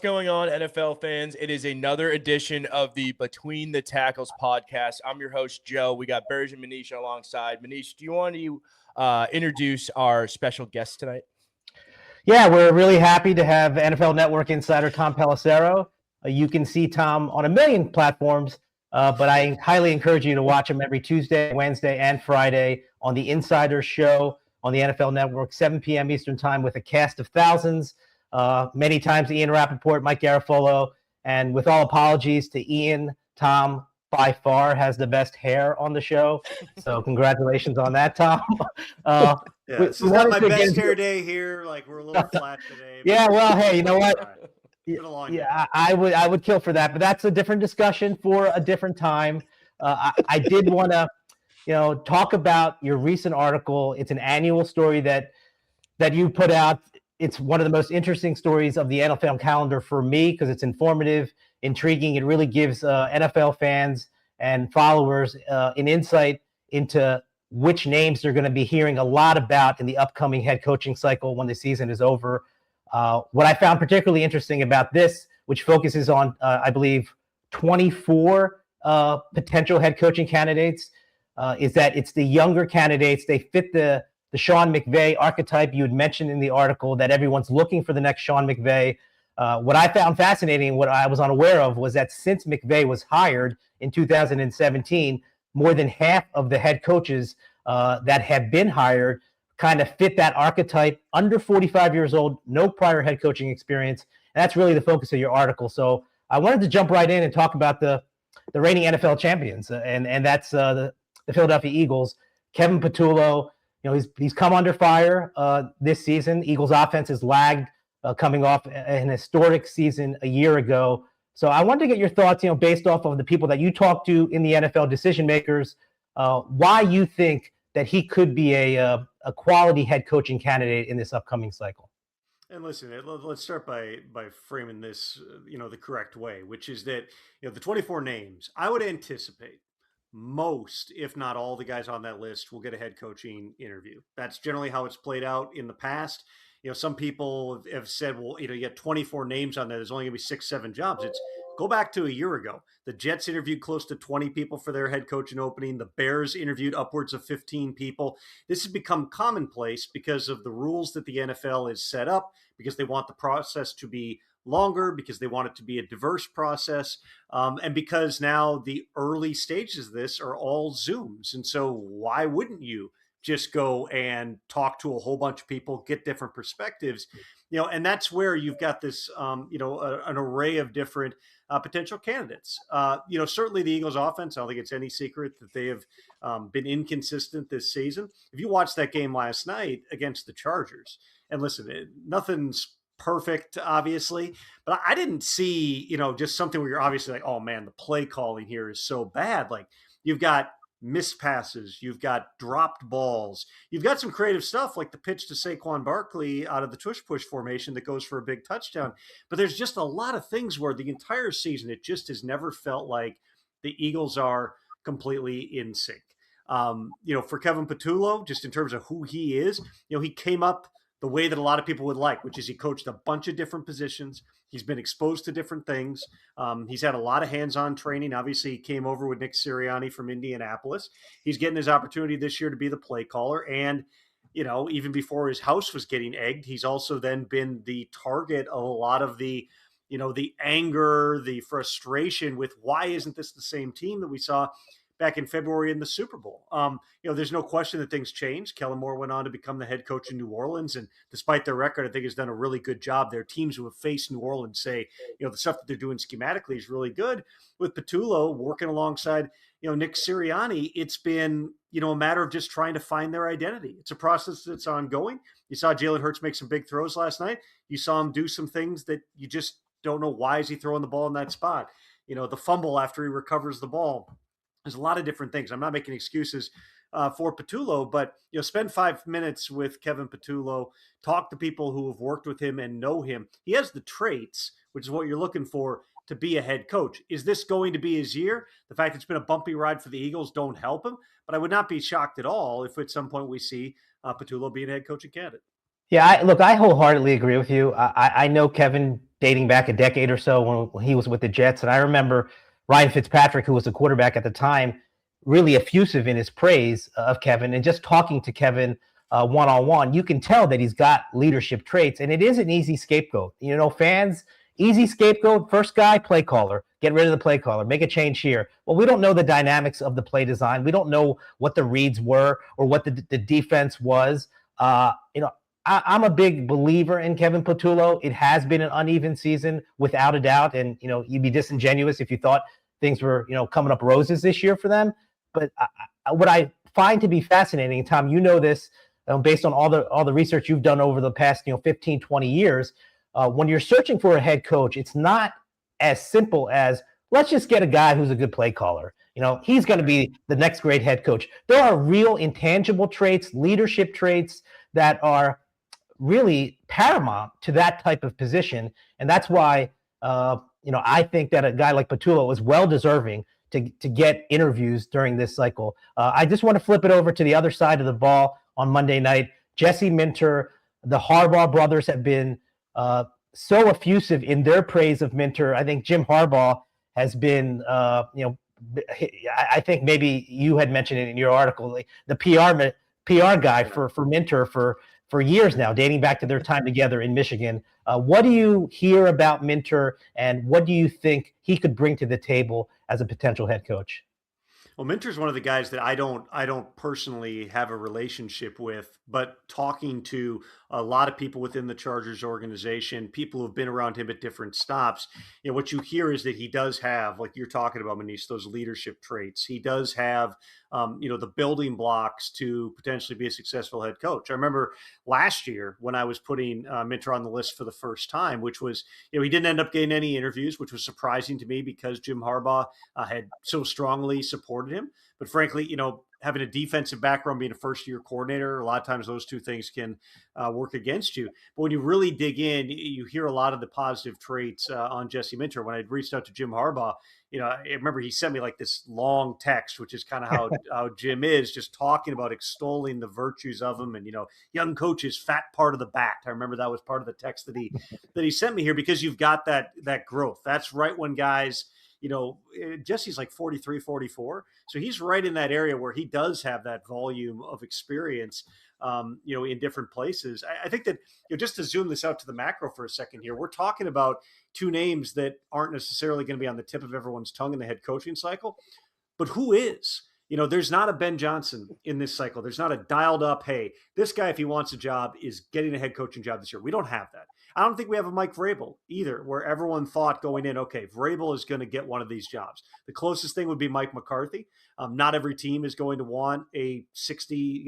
What's going on, NFL fans? It is another edition of the Between the Tackles podcast. I'm your host, Joe. We got Burge and Manish alongside. Manish, do you want to introduce our special guest tonight? Yeah, we're really happy to have NFL Network Insider Tom Pelissero. You can see Tom on a million platforms, but I highly encourage you to watch him every Tuesday, Wednesday, and Friday on the Insider Show on the NFL Network, 7 p.m. Eastern Time, with a cast of thousands. Many times Ian Rappaport, Mike Garafolo, and with all apologies to Ian, Tom by far has the best hair on the show. So congratulations on that, Tom. This is not my best hair day here. Like, we're a little flat today. Yeah, well, hey, you know what? Right. Yeah, I would kill for that, but that's a different discussion for a different time. I did want to, talk about your recent article. It's an annual story that you put out. It's one of the most interesting stories of the NFL calendar for me because it's informative, intriguing. It really gives NFL fans and followers an insight into which names they're going to be hearing a lot about in the upcoming head coaching cycle when the season is over. What I found particularly interesting about this, which focuses on, I believe, 24 potential head coaching candidates, is that it's the younger candidates. They fit the Sean McVay archetype you had mentioned in the article, that everyone's looking for the next Sean McVay. What I found fascinating, what I was unaware of, was that since McVay was hired in 2017, more than half of the head coaches that have been hired kind of fit that archetype, under 45 years old, no prior head coaching experience. And that's really the focus of your article. So I wanted to jump right in and talk about the reigning NFL champions, and that's the Philadelphia Eagles. Kevin Patullo, he's come under fire this season. Eagles offense has lagged, coming off an historic season a year ago. So I wanted to get your thoughts, based off of the people that you talk to in the NFL, decision makers, why you think that he could be a quality head coaching candidate in this upcoming cycle. And listen, let's start by framing this, the correct way, which is that, the 24 names, I would anticipate most, if not all, the guys on that list will get a head coaching interview. That's generally how it's played out in the past. Some people have said, well, you get 24 names on there. There's only going to be 6, 7 jobs. Go back to a year ago. The Jets interviewed close to 20 people for their head coaching opening. The Bears interviewed upwards of 15 people. This has become commonplace because of the rules that the NFL has set up, because they want the process to be longer, because they want it to be a diverse process, and because now the early stages of this are all Zooms. And so why wouldn't you just go and talk to a whole bunch of people, get different perspectives, and that's where you've got this, an array of different potential candidates. Certainly the Eagles offense, I don't think it's any secret that they have been inconsistent this season. If you watched that game last night against the Chargers, and listen, nothing's perfect, obviously, but I didn't see, just something where you're obviously like, oh man, the play calling here is so bad. Like, you've got missed passes, you've got dropped balls, you've got some creative stuff like the pitch to Saquon Barkley out of the tush push formation that goes for a big touchdown. But there's just a lot of things where the entire season, it just has never felt like the Eagles are completely in sync. For Kevin Patullo, just in terms of who he is, he came up the way that a lot of people would like, which is he coached a bunch of different positions. He's been exposed to different things. He's had a lot of hands-on training. Obviously, he came over with Nick Sirianni from Indianapolis. He's getting his opportunity this year to be the play caller. And, even before his house was getting egged, he's also then been the target of a lot of the, the anger, the frustration with why isn't this the same team that we saw back in February in the Super Bowl. There's no question that things changed. Kellen Moore went on to become the head coach in New Orleans, and despite their record, I think has done a really good job. Their teams who have faced New Orleans say, the stuff that they're doing schematically is really good. With Patullo working alongside, Nick Sirianni, it's been, a matter of just trying to find their identity. It's a process that's ongoing. You saw Jalen Hurts make some big throws last night. You saw him do some things that you just don't know, why is he throwing the ball in that spot? The fumble after he recovers the ball. There's a lot of different things. I'm not making excuses for Patullo, but spend 5 minutes with Kevin Patullo, talk to people who have worked with him and know him. He has the traits, which is what you're looking for to be a head coach. Is this going to be his year? The fact it's been a bumpy ride for the Eagles don't help him, but I would not be shocked at all if at some point we see Patullo being a head coaching candidate. Yeah, I wholeheartedly agree with you. I know Kevin dating back a decade or so when he was with the Jets, and I remember Ryan Fitzpatrick, who was the quarterback at the time, really effusive in his praise of Kevin, and just talking to Kevin one on one, you can tell that he's got leadership traits, and it is an easy scapegoat. Fans, easy scapegoat, first guy, play caller, get rid of the play caller, make a change here. Well, we don't know the dynamics of the play design. We don't know what the reads were or what the defense was. I'm a big believer in Kevin Patullo. It has been an uneven season without a doubt. And, you'd be disingenuous if you thought things were, coming up roses this year for them. But what I find to be fascinating, Tom, this based on all the research you've done over the past, 15, 20 years, when you're searching for a head coach, it's not as simple as let's just get a guy who's a good play caller. He's going to be the next great head coach. There are real intangible traits, leadership traits that are really paramount to that type of position. And that's why, I think that a guy like Patullo is well deserving to get interviews during this cycle. I just want to flip it over to the other side of the ball on Monday night. Jesse Minter, the Harbaugh brothers have been so effusive in their praise of Minter. I think Jim Harbaugh has been, I think maybe you had mentioned it in your article, the PR guy for Minter for years now, dating back to their time together in Michigan. What do you hear about Minter, and what do you think he could bring to the table as a potential head coach? Well, Minter's one of the guys that I don't personally have a relationship with, but talking to a lot of people within the Chargers organization, people who've been around him at different stops, what you hear is that he does have, like you're talking about, Manish, those leadership traits. He does have, the building blocks to potentially be a successful head coach. I remember last year when I was putting Minter on the list for the first time, which was, he didn't end up getting any interviews, which was surprising to me because Jim Harbaugh had so strongly supported him. But frankly, having a defensive background, being a first-year coordinator, a lot of times those two things can work against you. But when you really dig in, you hear a lot of the positive traits on Jesse Minter. When I reached out to Jim Harbaugh, I remember he sent me like this long text, which is kind of how Jim is, just talking about extolling the virtues of him, and young coaches, fat part of the bat. I remember that was part of the text that he sent me here, because you've got that growth. That's right when guys. Jesse's like 43, 44. So he's right in that area where he does have that volume of experience, in different places. I think that, just to zoom this out to the macro for a second here, we're talking about two names that aren't necessarily going to be on the tip of everyone's tongue in the head coaching cycle, but who is? There's not a Ben Johnson in this cycle. There's not a dialed up, hey, this guy, if he wants a job, is getting a head coaching job this year. We don't have that. I don't think we have a Mike Vrabel either, where everyone thought going in, okay, Vrabel is going to get one of these jobs. The closest thing would be Mike McCarthy. Not every team is going to want a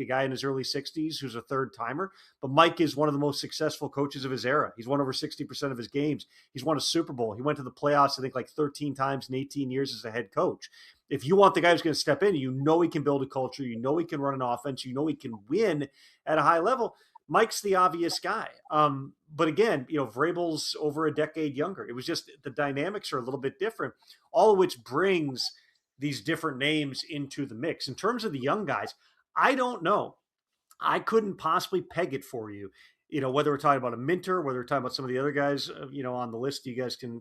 guy in his early 60s who's a third timer, but Mike is one of the most successful coaches of his era. He's won over 60% of his games. He's won a Super Bowl. He went to the playoffs, I think, like 13 times in 18 years as a head coach. If you want the guy who's going to step in, he can build a culture, he can run an offense, he can win at a high level, Mike's the obvious guy. But again, Vrabel's over a decade younger. It was just the dynamics are a little bit different, all of which brings these different names into the mix. In terms of the young guys, I don't know. I couldn't possibly peg it for you. Whether we're talking about a Minter, whether we're talking about some of the other guys, on the list, we can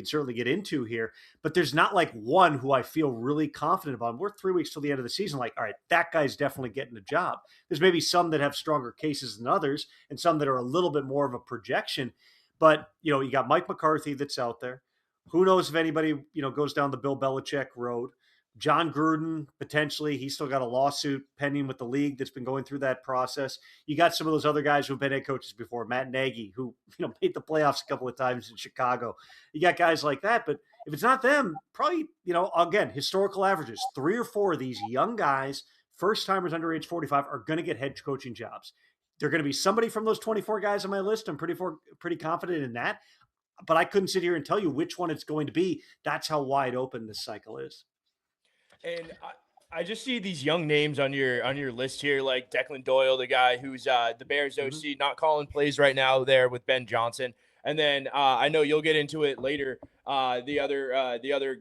certainly get into here, but there's not like one who I feel really confident about. We're 3 weeks till the end of the season. Like, all right, that guy's definitely getting a job. There's maybe some that have stronger cases than others, and some that are a little bit more of a projection, but you got Mike McCarthy that's out there. Who knows if anybody, goes down the Bill Belichick road. John Gruden, potentially, he's still got a lawsuit pending with the league that's been going through that process. You got some of those other guys who've been head coaches before, Matt Nagy, who made the playoffs a couple of times in Chicago. You got guys like that, but if it's not them, probably, again, historical averages, 3 or 4 of these young guys, first timers under age 45, are going to get head coaching jobs. They're going to be somebody from those 24 guys on my list. I'm pretty confident in that, but I couldn't sit here and tell you which one it's going to be. That's how wide open this cycle is. And I just see these young names on your list here, like Declan Doyle, the guy who's the Bears OC, not calling plays right now there with Ben Johnson. And then I know you'll get into it later. The other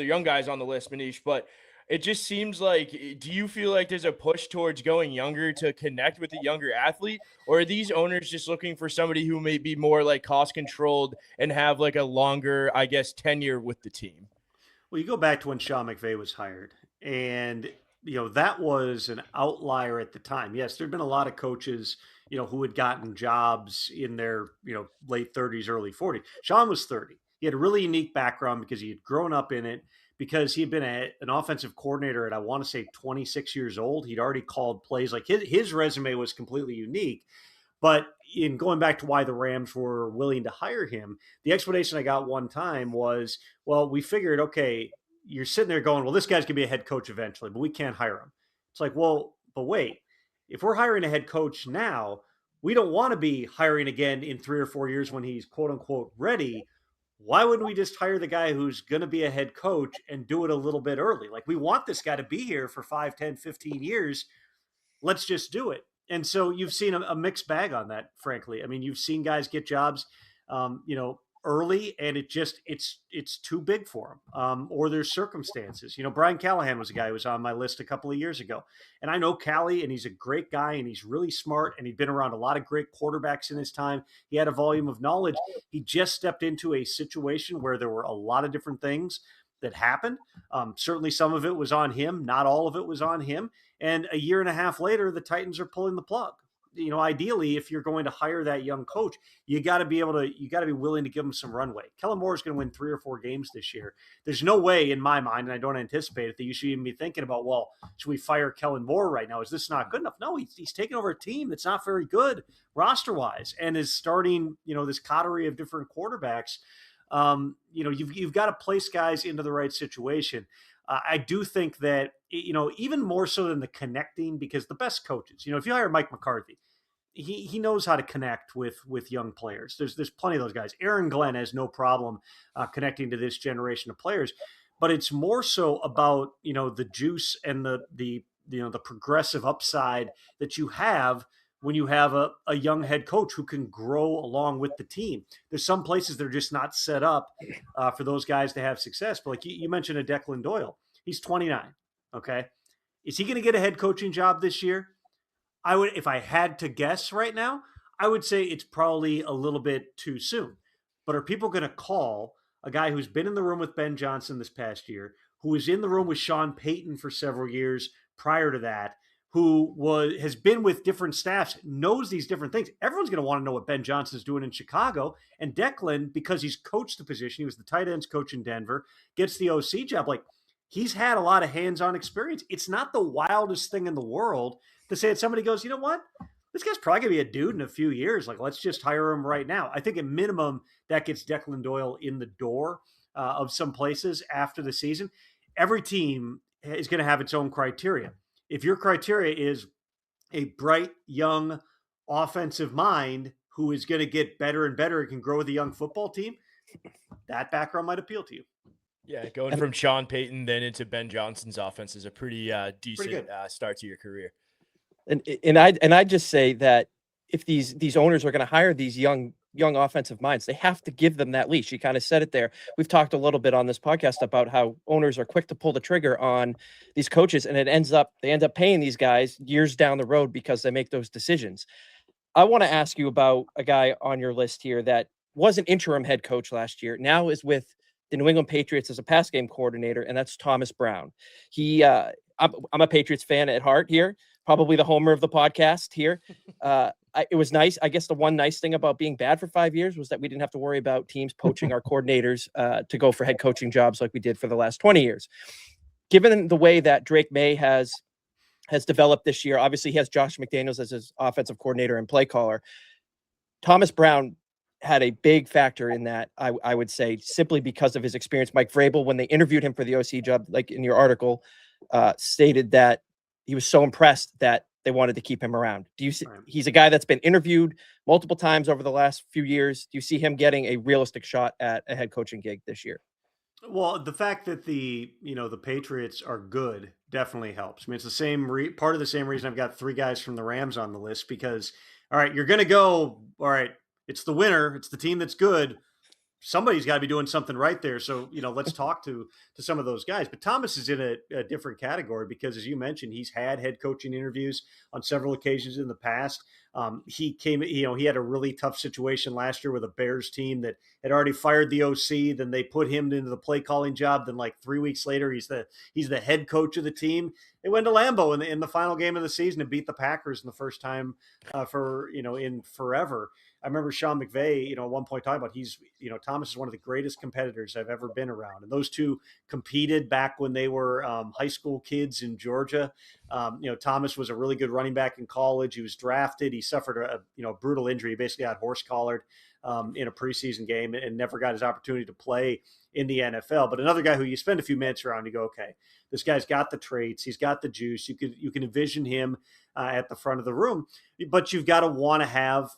young guys on the list, Manish. But it just seems like, do you feel like there's a push towards going younger to connect with the younger athlete? Or are these owners just looking for somebody who may be more like cost controlled and have like a longer, I guess, tenure with the team? Well, you go back to when Sean McVay was hired, and that was an outlier at the time. Yes, there'd been a lot of coaches, who had gotten jobs in their late 30s, early 40s. Sean was 30. He had a really unique background because he had grown up in it. Because he had been an offensive coordinator at, I want to say, 26 years old. He'd already called plays. Like his resume was completely unique. But in going back to why the Rams were willing to hire him, the explanation I got one time was, well, we figured, okay, you're sitting there going, well, this guy's going to be a head coach eventually, but we can't hire him. It's like, well, but wait, if we're hiring a head coach now, we don't want to be hiring again in 3 or 4 years when he's quote unquote ready. Why wouldn't we just hire the guy who's going to be a head coach and do it a little bit early? Like, we want this guy to be here for 5, 10, 15 years. Let's just do it. And so you've seen a mixed bag on that, frankly. I mean, you've seen guys get jobs, early, and it's too big for them, or there's circumstances. Brian Callahan was a guy who was on my list a couple of years ago, and I know Callie, and he's a great guy, and he's really smart, and he'd been around a lot of great quarterbacks in his time. He had a volume of knowledge. He just stepped into a situation where there were a lot of different things that happened. Certainly, some of it was on him. Not all of it was on him. And a year and a half later, the Titans are pulling the plug. Ideally, if you're going to hire that young coach, you got to be willing to give him some runway. Kellen Moore is going to win 3 or 4 games this year. There's no way in my mind, and I don't anticipate it, that you should even be thinking about, well, should we fire Kellen Moore right now? Is this not good enough? No, he's taking over a team that's not very good roster-wise and is starting, this coterie of different quarterbacks. You've got to place guys into the right situation. I do think that, even more so than the connecting, because the best coaches, if you hire Mike McCarthy, he knows how to connect with young players. There's plenty of those guys. Aaron Glenn has no problem connecting to this generation of players, but it's more so about, the juice and the progressive upside that you have when you have a young head coach who can grow along with the team. There's some places that are just not set up for those guys to have success. But like you mentioned, a Declan Doyle, he's 29. Okay. Is he going to get a head coaching job this year? I would, if I had to guess right now, I would say it's probably a little bit too soon. But are people going to call a guy who's been in the room with Ben Johnson this past year, who was in the room with Sean Payton for several years prior to that, who has been with different staffs, knows these different things? Everyone's going to want to know what Ben Johnson's doing in Chicago. And Declan, because he's coached the position, he was the tight ends coach in Denver, gets the OC job. Like, he's had a lot of hands-on experience. It's not the wildest thing in the world to say that somebody goes, you know what? This guy's probably going to be a dude in a few years. Like, let's just hire him right now. I think at minimum that gets Declan Doyle in the door of some places after the season. Every team is going to have its own criteria. If your criteria is a bright, young, offensive mind who is going to get better and better and can grow with a young football team, that background might appeal to you. Yeah, going from Sean Payton then into Ben Johnson's offense is a pretty decent start to your career. And I just say that if these owners are going to hire these young offensive minds, they have to give them that leash. You kind of said it there. We've talked a little bit on this podcast about how owners are quick to pull the trigger on these coaches, and they end up paying these guys years down the road because they make those decisions. I want to ask you about a guy on your list here that was an interim head coach last year, now is with the New England Patriots as a pass game coordinator, and that's Thomas Brown. I'm a Patriots fan at heart here, probably the homer of the podcast here. It was nice. I guess the one nice thing about being bad for 5 years was that we didn't have to worry about teams poaching our coordinators to go for head coaching jobs like we did for the last 20 years. Given the way that Drake May has developed this year, obviously he has Josh McDaniels as his offensive coordinator and play caller. Thomas Brown had a big factor in that, I would say, simply because of his experience. Mike Vrabel, when they interviewed him for the OC job, like in your article, stated that he was so impressed that they wanted to keep him around. Do you see, he's a guy that's been interviewed multiple times over the last few years. Do you see him getting a realistic shot at a head coaching gig this year? Well, the fact that the Patriots are good definitely helps. I mean, it's the same part of the same reason I've got 3 guys from the Rams on the list, because, all right, you're going to go, all right, it's the winner, it's the team that's good. somebody's got to be doing something right there. So, let's talk to some of those guys. But Thomas is in a different category because, as you mentioned, he's had head coaching interviews on several occasions in the past. He had a really tough situation last year with a Bears team that had already fired the OC. Then they put him into the play calling job. Then like 3 weeks later, he's the head coach of the team. They went to Lambeau in the final game of the season and beat the Packers in the first time in forever. I remember Sean McVay, at one point talking about Thomas is one of the greatest competitors I've ever been around. And those two competed back when they were high school kids in Georgia. Thomas was a really good running back in college. He was drafted. He suffered a brutal injury. He basically got horse collared in a preseason game and never got his opportunity to play in the NFL. But another guy who you spend a few minutes around, you go, okay, this guy's got the traits. He's got the juice. You can envision him at the front of the room, but you've got to want to have,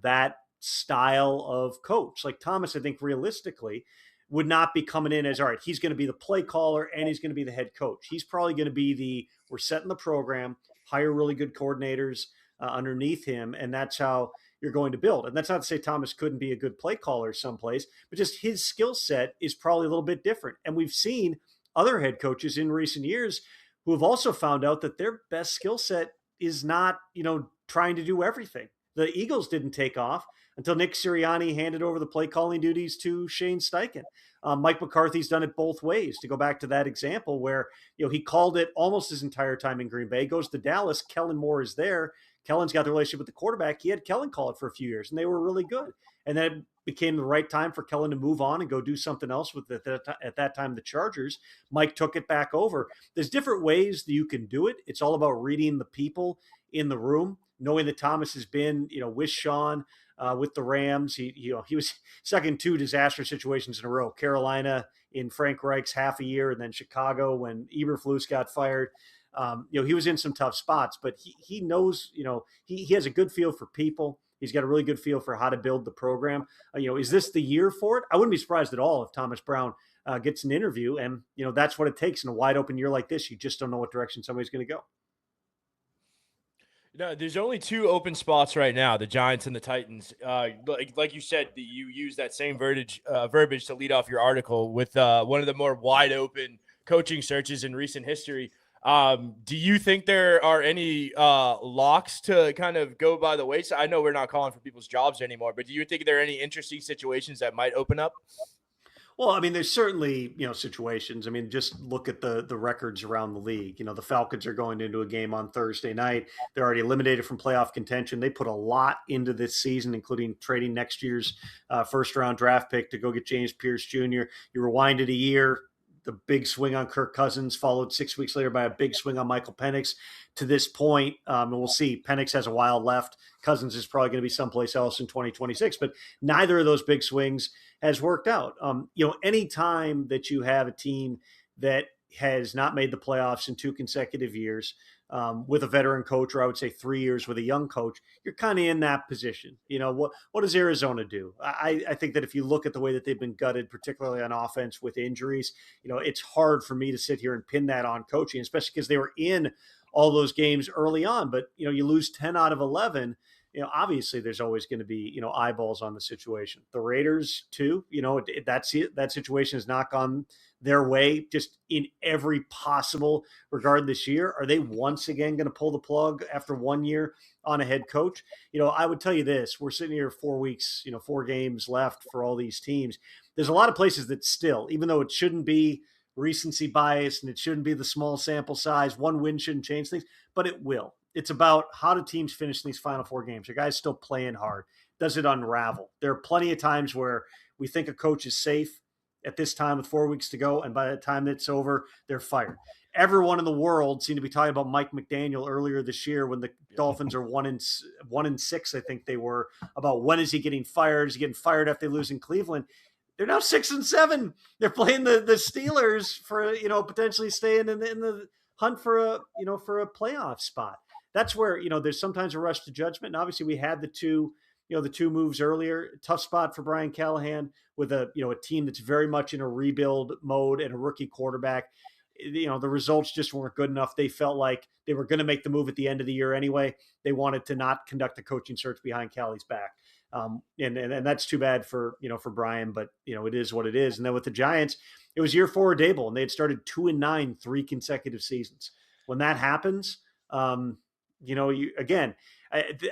that style of coach. Like Thomas, I think realistically would not be coming in as, all right, he's going to be the play caller and he's going to be the head coach. He's probably going to be we're setting the program, hire really good coordinators underneath him. And that's how you're going to build. And that's not to say Thomas couldn't be a good play caller someplace, but just his skill set is probably a little bit different. And we've seen other head coaches in recent years who have also found out that their best skill set is not, trying to do everything. The Eagles didn't take off until Nick Sirianni handed over the play calling duties to Shane Steichen. Mike McCarthy's done it both ways. To go back to that example where, he called it almost his entire time in Green Bay, goes to Dallas, Kellen Moore is there. Kellen's got the relationship with the quarterback. He had Kellen call it for a few years and they were really good. And then it became the right time for Kellen to move on and go do something else with at that time, the Chargers. Mike took it back over. There's different ways that you can do it. It's all about reading the people in the room, knowing that Thomas has been, with Sean, with the Rams. He was stuck in 2 disaster situations in a row. Carolina in Frank Reich's half a year, and then Chicago when Eberflus got fired. He was in some tough spots, but he knows, he has a good feel for people. He's got a really good feel for how to build the program. Is this the year for it? I wouldn't be surprised at all if Thomas Brown gets an interview, and that's what it takes in a wide open year like this. You just don't know what direction somebody's going to go. No, there's only 2 open spots right now, the Giants and the Titans. Like you said, you use that same verbiage to lead off your article with one of the more wide open coaching searches in recent history. Do you think there are any locks to kind of go by the wayside? I know we're not calling for people's jobs anymore, but do you think there are any interesting situations that might open up? Well, I mean, there's certainly, situations. I mean, just look at the records around the league. The Falcons are going into a game on Thursday night. They're already eliminated from playoff contention. They put a lot into this season, including trading next year's first-round draft pick to go get James Pierce Jr. You rewind it a year. The big swing on Kirk Cousins followed 6 weeks later by a big swing on Michael Penix to this point. And we'll see. Penix has a while left. Cousins is probably going to be someplace else in 2026, but neither of those big swings has worked out. Any time that you have a team that has not made the playoffs in 2 consecutive years with a veteran coach, or I would say 3 years with a young coach, you're kind of in that position. What does Arizona do? I think that if you look at the way that they've been gutted, particularly on offense with injuries, it's hard for me to sit here and pin that on coaching, especially because they were in all those games early on. But, you lose 10 out of 11. Obviously there's always going to be, eyeballs on the situation. The Raiders too, that situation has not gone their way just in every possible regard this year. Are they once again going to pull the plug after 1 year on a head coach? I would tell you this, we're sitting here 4 weeks, 4 games left for all these teams. There's a lot of places that still, even though it shouldn't be recency bias and it shouldn't be the small sample size, 1 win shouldn't change things, but it will. It's about how do teams finish in these final 4 games. Are guys still playing hard? Does it unravel? There are plenty of times where we think a coach is safe at this time with 4 weeks to go, and by the time it's over, they're fired. Everyone in the world seemed to be talking about Mike McDaniel earlier this year when the Dolphins are 1-6, I think they were, about when is he getting fired? Is he getting fired after they lose in Cleveland? They're now 6-7. They're playing the Steelers for potentially staying in the hunt for a playoff spot. That's where there's sometimes a rush to judgment. And obviously, we had the two moves earlier. Tough spot for Brian Callahan with a team that's very much in a rebuild mode and a rookie quarterback. The results just weren't good enough. They felt like they were going to make the move at the end of the year anyway. They wanted to not conduct a coaching search behind Callie's back. And that's too bad for Brian, but it is what it is. And then with the Giants, it was year 4 of Dable, and they had started 2-9 3 consecutive seasons. When that happens, I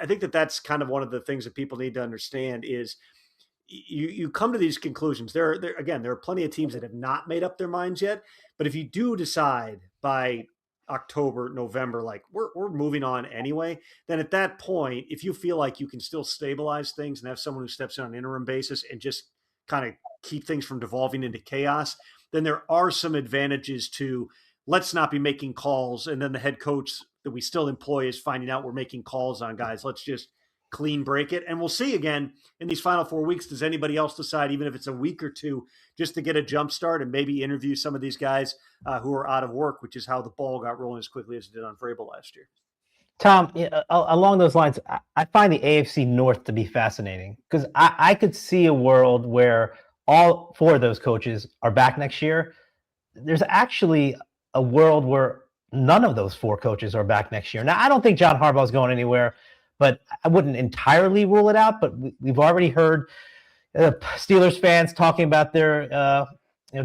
think that's kind of one of the things that people need to understand is you come to these conclusions. There are plenty of teams that have not made up their minds yet. But if you do decide by October, November, like we're moving on anyway, then at that point, if you feel like you can still stabilize things and have someone who steps in on an interim basis and just kind of keep things from devolving into chaos, then there are some advantages to let's not be making calls. And then the head coach that we still employ is finding out we're making calls on guys. Let's just clean break it. And we'll see again in these final 4 weeks, does anybody else decide, even if it's a week or two, just to get a jump start and maybe interview some of these guys who are out of work, which is how the ball got rolling as quickly as it did on Vrabel last year. Tom, along those lines, I find the AFC North to be fascinating because I could see a world where all 4 of those coaches are back next year. There's actually a world where none of those 4 coaches are back next year. Now, I don't think John Harbaugh is going anywhere, but I wouldn't entirely rule it out. But we've already heard Steelers fans talking about their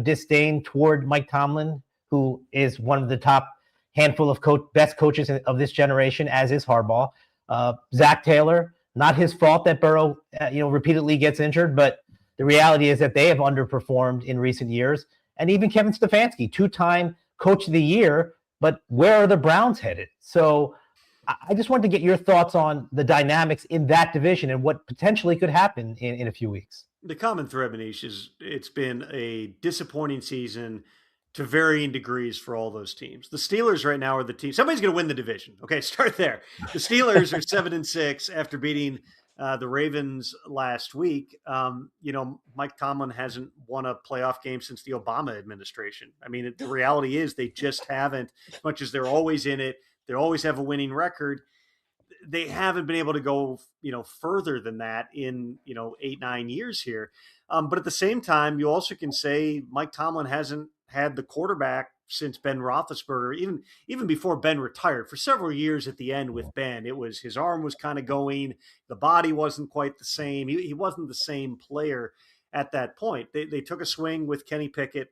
disdain toward Mike Tomlin, who is one of the top handful of best coaches of this generation, as is Harbaugh. Zach Taylor, not his fault that Burrow repeatedly gets injured, but the reality is that they have underperformed in recent years. And even Kevin Stefanski, 2-time coach of the year, but where are the Browns headed? So I just wanted to get your thoughts on the dynamics in that division and what potentially could happen in a few weeks. The common thread, Manish, is it's been a disappointing season to varying degrees for all those teams. The Steelers right now are the team. Somebody's going to win the division. Okay, start there. The Steelers are 7-6 after beating the Ravens last week. Mike Tomlin hasn't won a playoff game since the Obama administration. I mean, the reality is they just haven't, as much as they're always in it. They always have a winning record. They haven't been able to go, further than that in, 8-9 years here. But at the same time, you also can say Mike Tomlin hasn't had the quarterback since Ben Roethlisberger, even before Ben retired. For several years at the end with Ben, it was his arm was kind of going, the body wasn't quite the same. He wasn't the same player at that point. They took a swing with Kenny Pickett.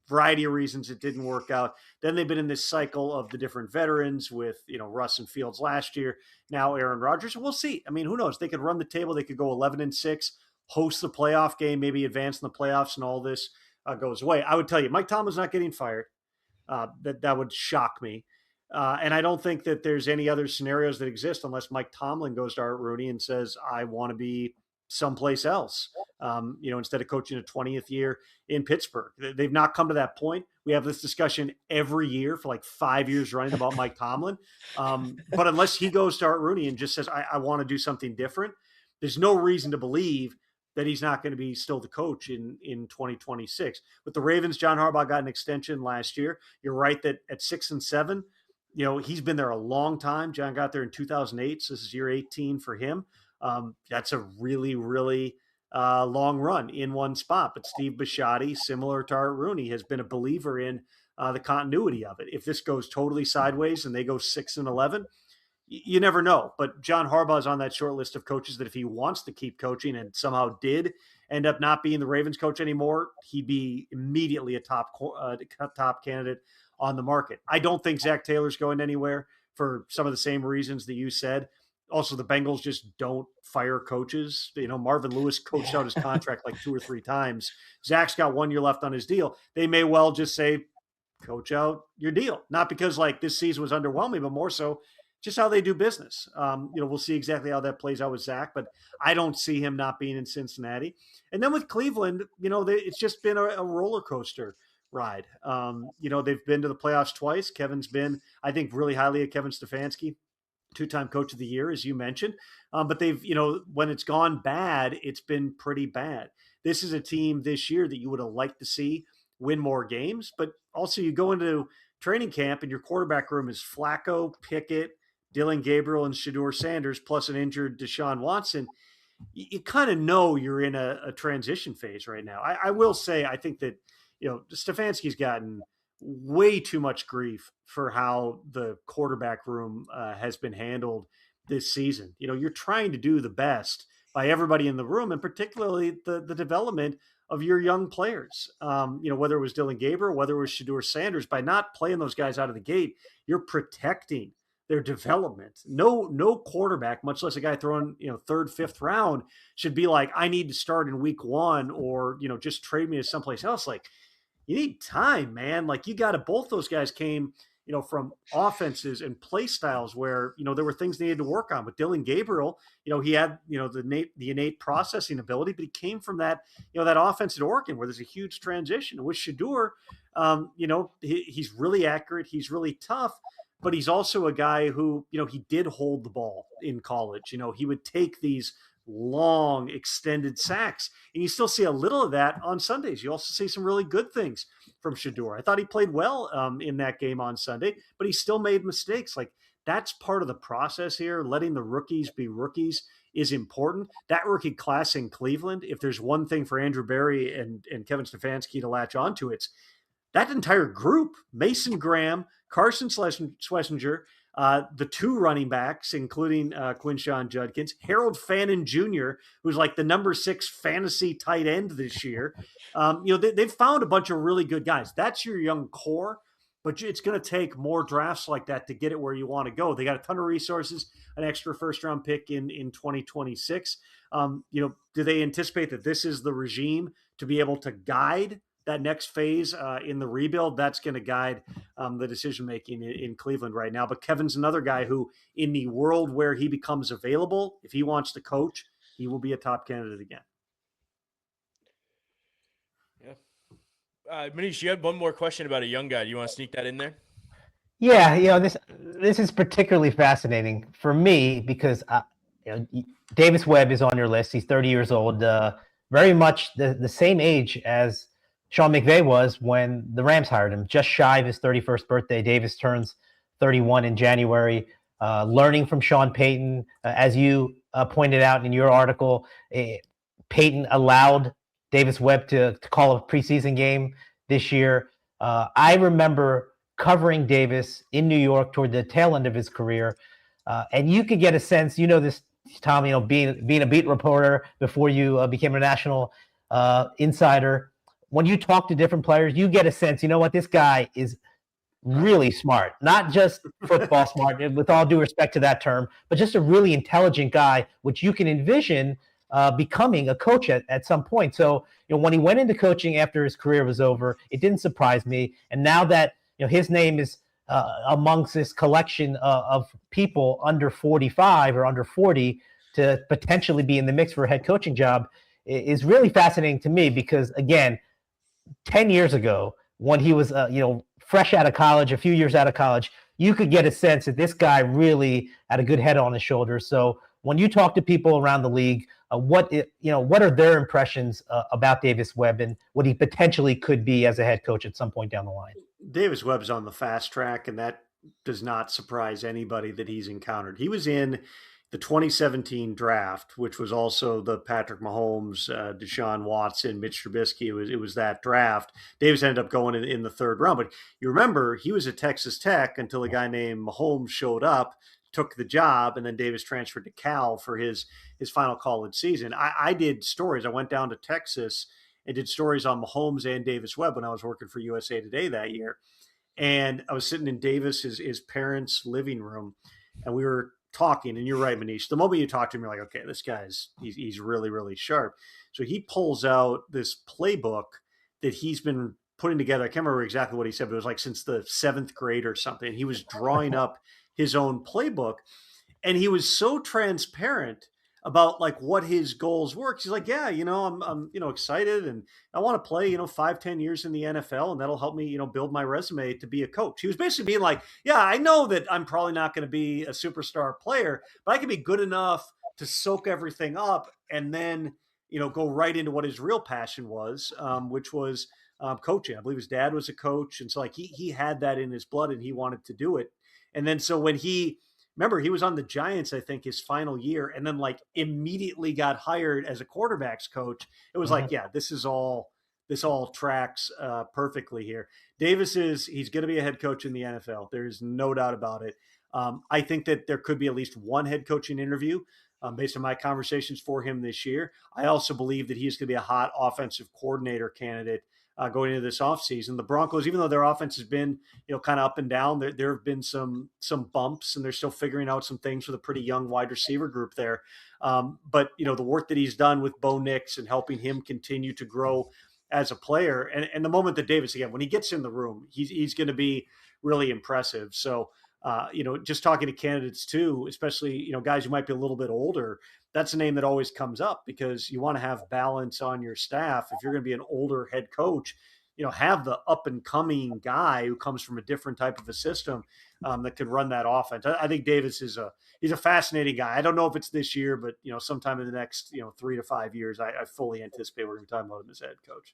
Variety of reasons it didn't work out. Then they've been in this cycle of the different veterans with, Russ and Fields last year, now Aaron Rodgers. We'll see. I mean, who knows? They could run the table. They could go 11-6, host the playoff game, maybe advance in the playoffs, and all this goes away. I would tell you, Mike Tomlin's not getting fired. That would shock me. And I don't think that there's any other scenarios that exist unless Mike Tomlin goes to Art Rooney and says, I want to be someplace else, instead of coaching a 20th year in Pittsburgh. They've not come to that point. We have this discussion every year for like 5 years running about Mike Tomlin. But unless he goes to Art Rooney and just says, I want to do something different, there's no reason to believe that he's not going to be still the coach in 2026. With the Ravens, John Harbaugh got an extension last year. You're right that at 6-7, he's been there a long time. John got there in 2008, so this is year 18 for him. That's a really, really long run in one spot. But Steve Bisciotti, similar to Art Rooney, has been a believer in the continuity of it. If this goes totally sideways and they go 6-11, you never know. But John Harbaugh is on that short list of coaches that if he wants to keep coaching and somehow did end up not being the Ravens coach anymore, he'd be immediately a top candidate on the market. I don't think Zach Taylor's going anywhere for some of the same reasons that you said. Also, the Bengals just don't fire coaches. Marvin Lewis coached out his contract like 2 or 3 times. Zach's got 1 year left on his deal. They may well just say, coach out your deal. Not because like this season was underwhelming, but more so just how they do business. We'll see exactly how that plays out with Zach, but I don't see him not being in Cincinnati. And then with Cleveland, it's just been a roller coaster ride. They've been to the playoffs twice. Kevin's been, I think, really highly of Kevin Stefanski, 2-time coach of the year, as you mentioned. But they've, when it's gone bad, it's been pretty bad. This is a team this year that you would have liked to see win more games, but also you go into training camp and your quarterback room is Flacco, Pickett, Dylan Gabriel, and Shedeur Sanders, plus an injured Deshaun Watson. You kind of know you're in a transition phase right now. I will say, I think that, Stefanski's gotten way too much grief for how the quarterback room has been handled this season. You're trying to do the best by everybody in the room, and particularly the development of your young players. Whether it was Dylan Gabriel, whether it was Shedeur Sanders, by not playing those guys out of the gate, you're protecting their development. No quarterback, much less a guy throwing, third, fifth round, should be like, I need to start in week 1, or, just trade me to someplace else. Like, you need time, man. Like, you got to, both those guys came, from offenses and play styles where, there were things they needed to work on. With Dylan Gabriel, he had, the innate processing ability, but he came from that, that offense at Oregon where there's a huge transition. With Shedeur, he's really accurate. He's really tough, but he's also a guy who, he did hold the ball in college. He would take these long extended sacks, and you still see a little of that on Sundays. You also see some really good things from Shedeur. I thought he played well in that game on Sunday, but he still made mistakes. Like, that's part of the process here. Letting the rookies be rookies is important. That rookie class in Cleveland, if there's one thing for Andrew Berry and Kevin Stefanski to latch onto, it's that entire group: Mason Graham, Carson Schlesinger, the 2 running backs, including Quinshawn Judkins, Harold Fannin Jr., who's like the number 6 fantasy tight end this year. They've found a bunch of really good guys. That's your young core, but it's going to take more drafts like that to get it where you want to go. They got a ton of resources, an extra first-round pick in 2026. Do they anticipate that this is the regime to be able to guide that next phase in the rebuild? That's going to guide the decision-making in Cleveland right now. But Kevin's another guy who, in the world where he becomes available, if he wants to coach, he will be a top candidate again. Yeah. Manish, you had one more question about a young guy. Do you want to sneak that in there? Yeah, this is particularly fascinating for me because Davis Webb is on your list. He's 30 years old, very much the same age as Sean McVay was when the Rams hired him, just shy of his 31st birthday. Davis turns 31 in January. Learning from Sean Payton, as you pointed out in your article, Payton allowed Davis Webb to call a preseason game this year. I remember covering Davis in New York toward the tail end of his career, and you could get a sense, this, Tom, being a beat reporter before you became a national insider. When you talk to different players, you get a sense, this guy is really smart, not just football smart, with all due respect to that term, but just a really intelligent guy, which you can envision becoming a coach at some point. So, when he went into coaching after his career was over, it didn't surprise me. And now that, his name is amongst this collection of people under 45 or under 40 to potentially be in the mix for a head coaching job is really fascinating to me because, again, 10 years ago, when he was, fresh out of college, a few years out of college, you could get a sense that this guy really had a good head on his shoulders. So when you talk to people around the league, what are their impressions about Davis Webb and what he potentially could be as a head coach at some point down the line? Davis Webb's on the fast track, and that does not surprise anybody that he's encountered. He was in the 2017 draft, which was also the Patrick Mahomes, Deshaun Watson, Mitch Trubisky. It was that draft. Davis ended up going in the 3rd round. But you remember, he was at Texas Tech until a guy named Mahomes showed up, took the job, and then Davis transferred to Cal for his final college season. I did stories. I went down to Texas and did stories on Mahomes and Davis Webb when I was working for USA Today that year. And I was sitting in Davis, his parents' living room, and we were talking. And you're right, Manish. The moment you talk to him, you're like, okay, this guy's he's really, really sharp. So he pulls out this playbook that he's been putting together. I can't remember exactly what he said, but it was like since the 7th grade or something. He was drawing up his own playbook, and he was so transparent about like what his goals were. He's like, yeah, I'm excited and I want to play, 5-10 years in the NFL, and that'll help me, build my resume to be a coach. He was basically being like, yeah, I know that I'm probably not going to be a superstar player, but I can be good enough to soak everything up and then, go right into what his real passion was, which was coaching. I believe his dad was a coach. And so like he had that in his blood and he wanted to do it. And then so when remember, he was on the Giants, I think, his final year, and then like immediately got hired as a quarterbacks coach. It was like, yeah, this all tracks perfectly here. He's going to be a head coach in the NFL. There's no doubt about it. I think that there could be at least one head coaching interview based on my conversations for him this year. I also believe that he's going to be a hot offensive coordinator candidate going into this offseason. The Broncos, even though their offense has been, kind of up and down, there have been some bumps, and they're still figuring out some things with a pretty young wide receiver group there. But the work that he's done with Bo Nix and helping him continue to grow as a player, and the moment that Davis, again, when he gets in the room, he's going to be really impressive. So, just talking to candidates too, especially, guys who might be a little bit older, that's a name that always comes up because you want to have balance on your staff. If you're going to be an older head coach, have the up and coming guy who comes from a different type of a system that can run that offense. I think Davis he's a fascinating guy. I don't know if it's this year, but sometime in the next 3 to 5 years, I fully anticipate we're going to be talking about him as head coach.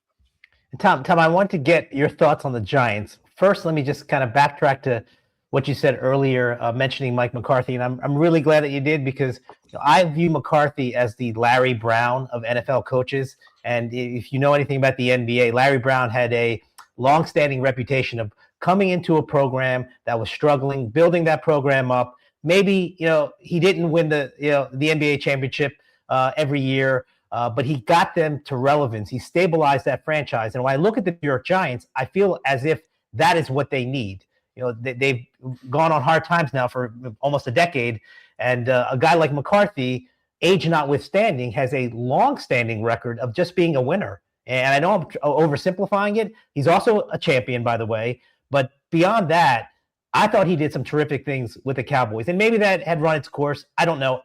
Tom, I want to get your thoughts on the Giants. First, let me just kind of backtrack to what you said earlier, mentioning Mike McCarthy, and I'm really glad that you did because I view McCarthy as the Larry Brown of NFL coaches. And if you know anything about the NBA, Larry Brown had a long-standing reputation of coming into a program that was struggling, building that program up. Maybe he didn't win the NBA championship every year, but he got them to relevance. He stabilized that franchise. And when I look at the New York Giants, I feel as if that is what they need. They've gone on hard times now for almost a decade. And a guy like McCarthy, age notwithstanding, has a long-standing record of just being a winner. And I know I'm oversimplifying it. He's also a champion, by the way. But beyond that, I thought he did some terrific things with the Cowboys. And maybe that had run its course. I don't know.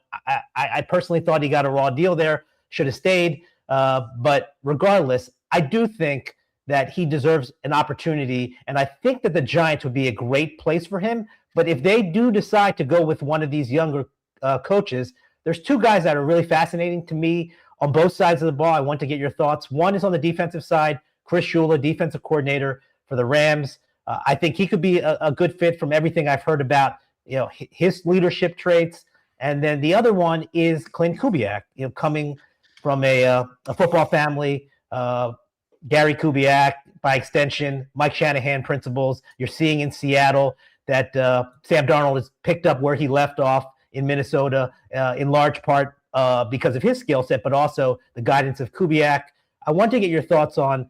I personally thought he got a raw deal there. Should have stayed. But regardless, I do think that he deserves an opportunity. And I think that the Giants would be a great place for him. But if they do decide to go with one of these younger coaches, there's two guys that are really fascinating to me on both sides of the ball. I want to get your thoughts. One is on the defensive side, Chris Shula, defensive coordinator for the Rams. I think he could be a good fit from everything I've heard about, his leadership traits. And then the other one is Clint Kubiak, coming from a football family, Gary Kubiak, by extension, Mike Shanahan principles. You're seeing in Seattle that Sam Darnold has picked up where he left off in Minnesota, in large part because of his skill set, but also the guidance of Kubiak. I want to get your thoughts on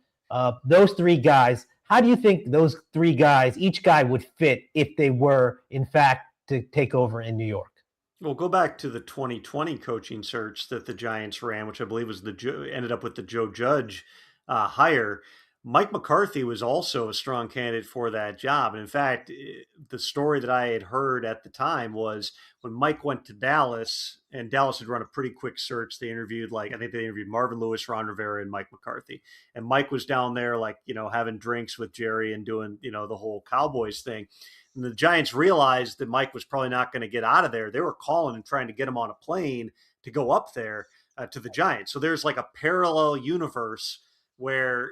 those three guys. How do you think those three guys, each guy would fit if they were, in fact, to take over in New York? Well, go back to the 2020 coaching search that the Giants ran, which I believe was ended up with the Joe Judge hire. Mike McCarthy was also a strong candidate for that job. And in fact, the story that I had heard at the time was when Mike went to Dallas, and Dallas had run a pretty quick search. They interviewed, I think they interviewed Marvin Lewis, Ron Rivera, and Mike McCarthy. And Mike was down there, having drinks with Jerry and doing, the whole Cowboys thing. And the Giants realized that Mike was probably not going to get out of there. They were calling and trying to get him on a plane to go up there to the Giants. So there's a parallel universe where,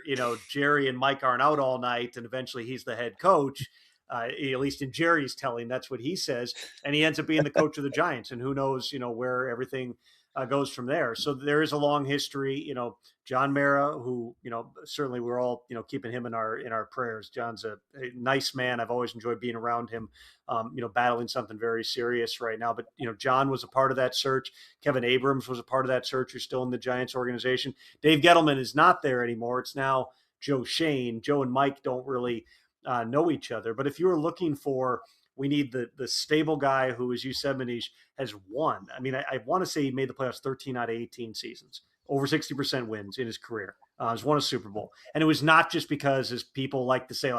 Jerry and Mike aren't out all night and eventually he's the head coach. At least in Jerry's telling, that's what he says. And he ends up being the coach of the Giants, and who knows, where everything goes from there. So there is a long history, John Mara, who, certainly we're all, keeping him in our prayers. John's a nice man. I've always enjoyed being around him, battling something very serious right now. But, John was a part of that search. Kevin Abrams was a part of that search, who's still in the Giants organization. Dave Gettleman is not there anymore. It's now Joe Shane. Joe and Mike don't really know each other. But if you were looking for, we need the stable guy who, as you said, Manish, has won. I mean, I want to say he made the playoffs 13 out of 18 seasons, over 60% wins in his career. He's won a Super Bowl. And it was not just because, as people like to say,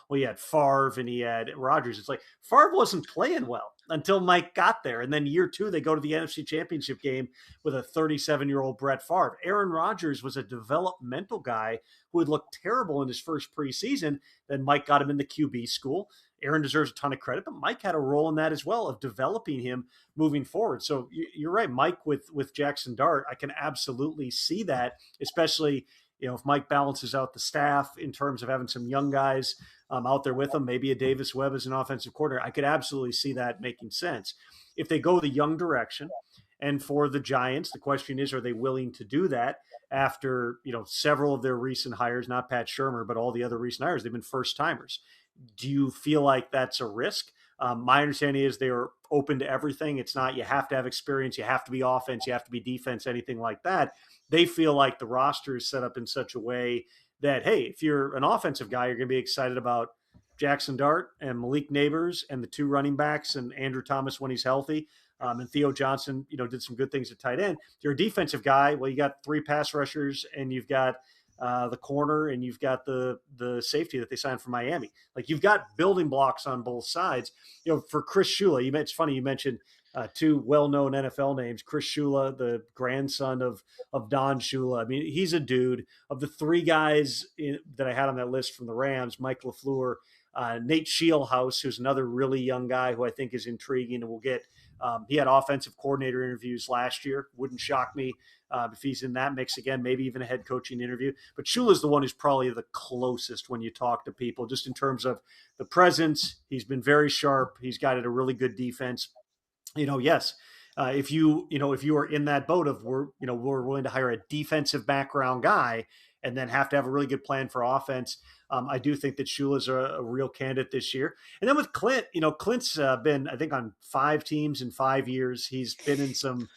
he had Favre and he had Rodgers. It's Favre wasn't playing well until Mike got there. And then year two, they go to the NFC Championship game with a 37-year-old Brett Favre. Aaron Rodgers was a developmental guy who had looked terrible in his first preseason. Then Mike got him in the QB school. Aaron deserves a ton of credit, but Mike had a role in that as well, of developing him moving forward. So you're right, Mike with Jackson Dart, I can absolutely see that, especially if Mike balances out the staff in terms of having some young guys out there with him, maybe a Davis Webb as an offensive coordinator. I could absolutely see that making sense. If they go the young direction, and for the Giants, the question is, are they willing to do that after several of their recent hires, not Pat Shurmur, but all the other recent hires, they've been first timers. Do you feel like that's a risk? My understanding is they are open to everything. It's not you have to have experience, you have to be offense, you have to be defense, anything like that. They feel like the roster is set up in such a way that, hey, if you're an offensive guy, you're going to be excited about Jackson Dart and Malik Neighbors and the 2 running backs and Andrew Thomas when he's healthy. And Theo Johnson, did some good things at tight end. If you're a defensive guy, well, you got 3 pass rushers and you've got the corner and you've got the safety that they signed from Miami. Like, you've got building blocks on both sides. For Chris Shula, it's funny you mentioned 2 well-known NFL names. Chris Shula, the grandson of Don Shula. I mean, he's a dude. Of the 3 guys that I had on that list from the Rams, Mike LaFleur, Nate Scheelhaus, who's another really young guy who I think is intriguing and will get he had offensive coordinator interviews last year. Wouldn't shock me if he's in that mix again, maybe even a head coaching interview. But Shula's the one who's probably the closest when you talk to people, just in terms of the presence. He's been very sharp. He's got a really good defense. Yes, if you are in that boat of we're willing to hire a defensive background guy and then have to have a really good plan for offense, I do think that Shula's a real candidate this year. And then with Clint, Clint's been, I think, on 5 teams in 5 years. He's been in some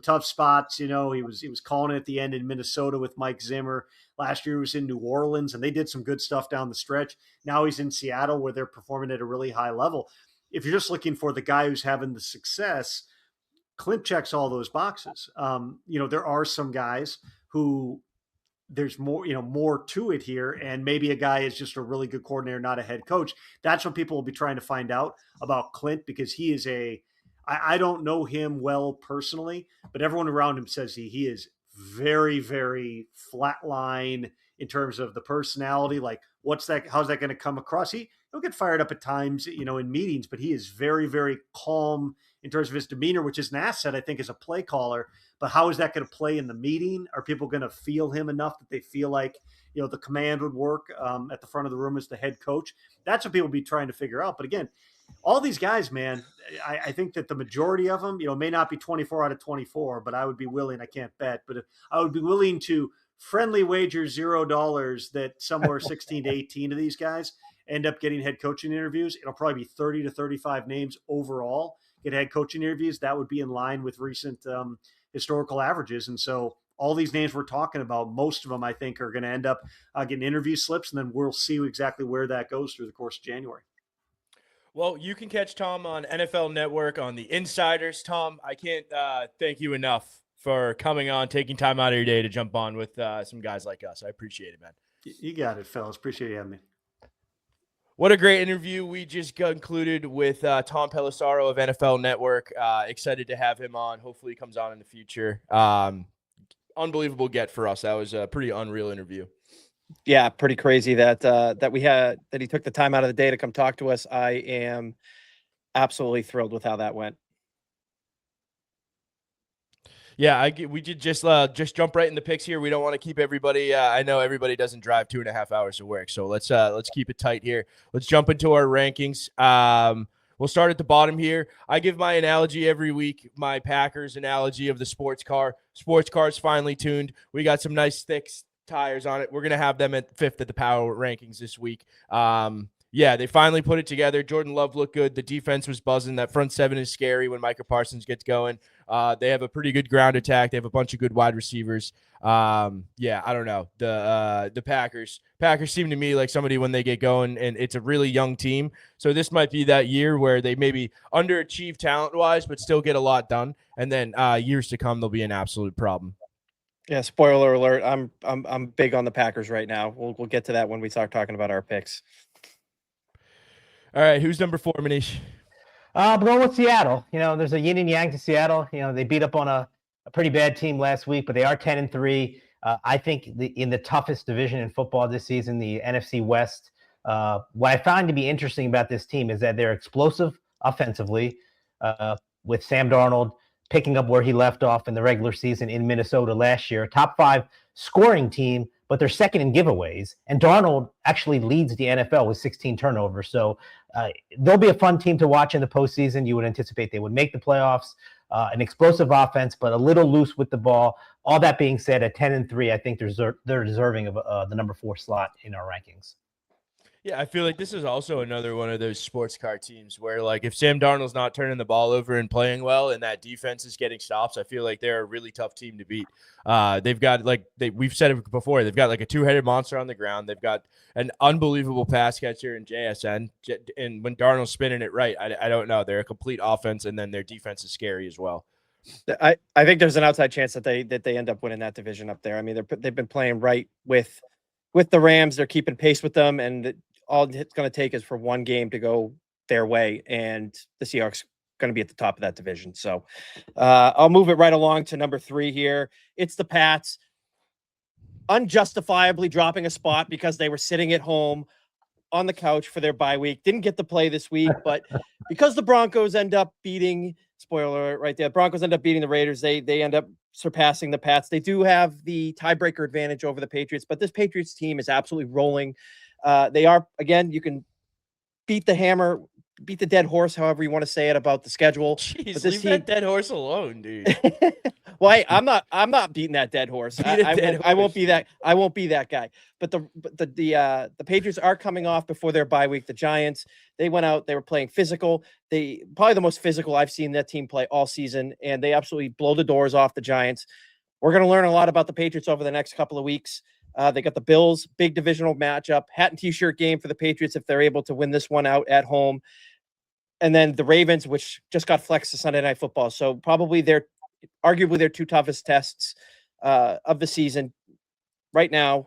tough spots. He was calling it at the end in Minnesota with Mike Zimmer. Last year he was in New Orleans, and they did some good stuff down the stretch. Now he's in Seattle, where they're performing at a really high level. If you're just looking for the guy who's having the success, Clint checks all those boxes. There are some guys who there's more to it here, and maybe a guy is just a really good coordinator, not a head coach. That's what people will be trying to find out about Clint, because he is I don't know him well personally, but everyone around him says he is very, very flatline in terms of the personality. Like, how's that going to come across? He'll get fired up at times, in meetings, but he is very, very calm in terms of his demeanor, which is an asset, I think, as a play caller. But how is that going to play in the meeting? Are people going to feel him enough that they feel like, the command would work at the front of the room as the head coach? That's what people will be trying to figure out. But again, all these guys, man, I think that the majority of them, may not be 24 out of 24, but I would be willing, I can't bet, but I would be willing to friendly wager $0 that somewhere 16 to 18 of these guys end up getting head coaching interviews. It'll probably be 30 to 35 names overall get head coaching interviews. That would be in line with recent historical averages. And so all these names we're talking about, most of them, I think, are going to end up getting interview slips, and then we'll see exactly where that goes through the course of January. Well, you can catch Tom on NFL Network on the Insiders. Tom, I can't thank you enough for coming on, taking time out of your day to jump on with some guys like us. I appreciate it, man. You got it, fellas. Appreciate you having me. What a great interview we just concluded with Tom Pelissero of NFL Network. Excited to have him on. Hopefully he comes on in the future. Unbelievable get for us. That was a pretty unreal interview. Yeah, pretty crazy that he took the time out of the day to come talk to us. I am absolutely thrilled with how that went. Yeah, we did just jump right in the picks here. We don't want to keep everybody. I know everybody doesn't drive 2.5 hours to work, so let's keep it tight here. Let's jump into our rankings. We'll start at the bottom here. I give my analogy every week, my Packers analogy of the sports car. Sports car's finally tuned. We got some nice thick tires on it. We're gonna have them at 5th at the power rankings this week. Yeah, they finally put it together. Jordan Love looked good. The defense was buzzing. That front 7 is scary when Micah Parsons gets going. They have a pretty good ground attack. They have a bunch of good wide receivers. Yeah, I don't know. The Packers seem to me like somebody when they get going, and it's a really young team. So this might be that year where they maybe underachieve talent-wise, but still get a lot done. And then years to come, they'll be an absolute problem. Yeah, spoiler alert. I'm big on the Packers right now. We'll get to that when we start talking about our picks. All right, who's number 4, Manish? I'm going with Seattle. There's a yin and yang to Seattle. They beat up on a pretty bad team last week, but they are 10-3. I think in the toughest division in football this season, the NFC West. What I find to be interesting about this team is that they're explosive offensively, with Sam Darnold picking up where he left off in the regular season in Minnesota last year. Top 5 scoring team, but they're second in giveaways. And Darnold actually leads the NFL with 16 turnovers. So they'll be a fun team to watch in the postseason. You would anticipate they would make the playoffs. An explosive offense, but a little loose with the ball. All that being said, at 10-3, I think they're deserving of the number 4 slot in our rankings. Yeah, I feel like this is also another one of those sports car teams where, like, if Sam Darnold's not turning the ball over and playing well, and that defense is getting stops, I feel like they're a really tough team to beat. They've got we've said it before. They've got like a two-headed monster on the ground. They've got an unbelievable pass catcher in JSN, and when Darnold's spinning it right, I don't know. They're a complete offense, and then their defense is scary as well. I think there's an outside chance that they end up winning that division up there. I mean, they've been playing right with the Rams. They're keeping pace with them, and all it's going to take is for one game to go their way, and the Seahawks going to be at the top of that division. So I'll move it right along to number 3 here. It's the Pats, unjustifiably dropping a spot because they were sitting at home on the couch for their bye week. Didn't get to play this week, but because the Broncos end up beating, spoiler alert right there, Broncos end up beating the Raiders, they end up surpassing the Pats. They do have the tiebreaker advantage over the Patriots, but this Patriots team is absolutely rolling. They are, again, you can beat the dead horse, however you want to say it, about the schedule. Jeez, but this leave team, that dead horse alone, dude. well, I'm not beating that dead horse. I won't be that guy. But the Patriots are coming off before their bye week. The Giants, they went out, they were playing physical. They probably the most physical I've seen that team play all season, and they absolutely blow the doors off the Giants. We're going to learn a lot about the Patriots over the next couple of weeks. They got the Bills, big divisional matchup, hat and t-shirt game for the Patriots if they're able to win this one out at home. And then the Ravens, which just got flexed to Sunday Night Football. So probably arguably their 2 toughest tests of the season right now,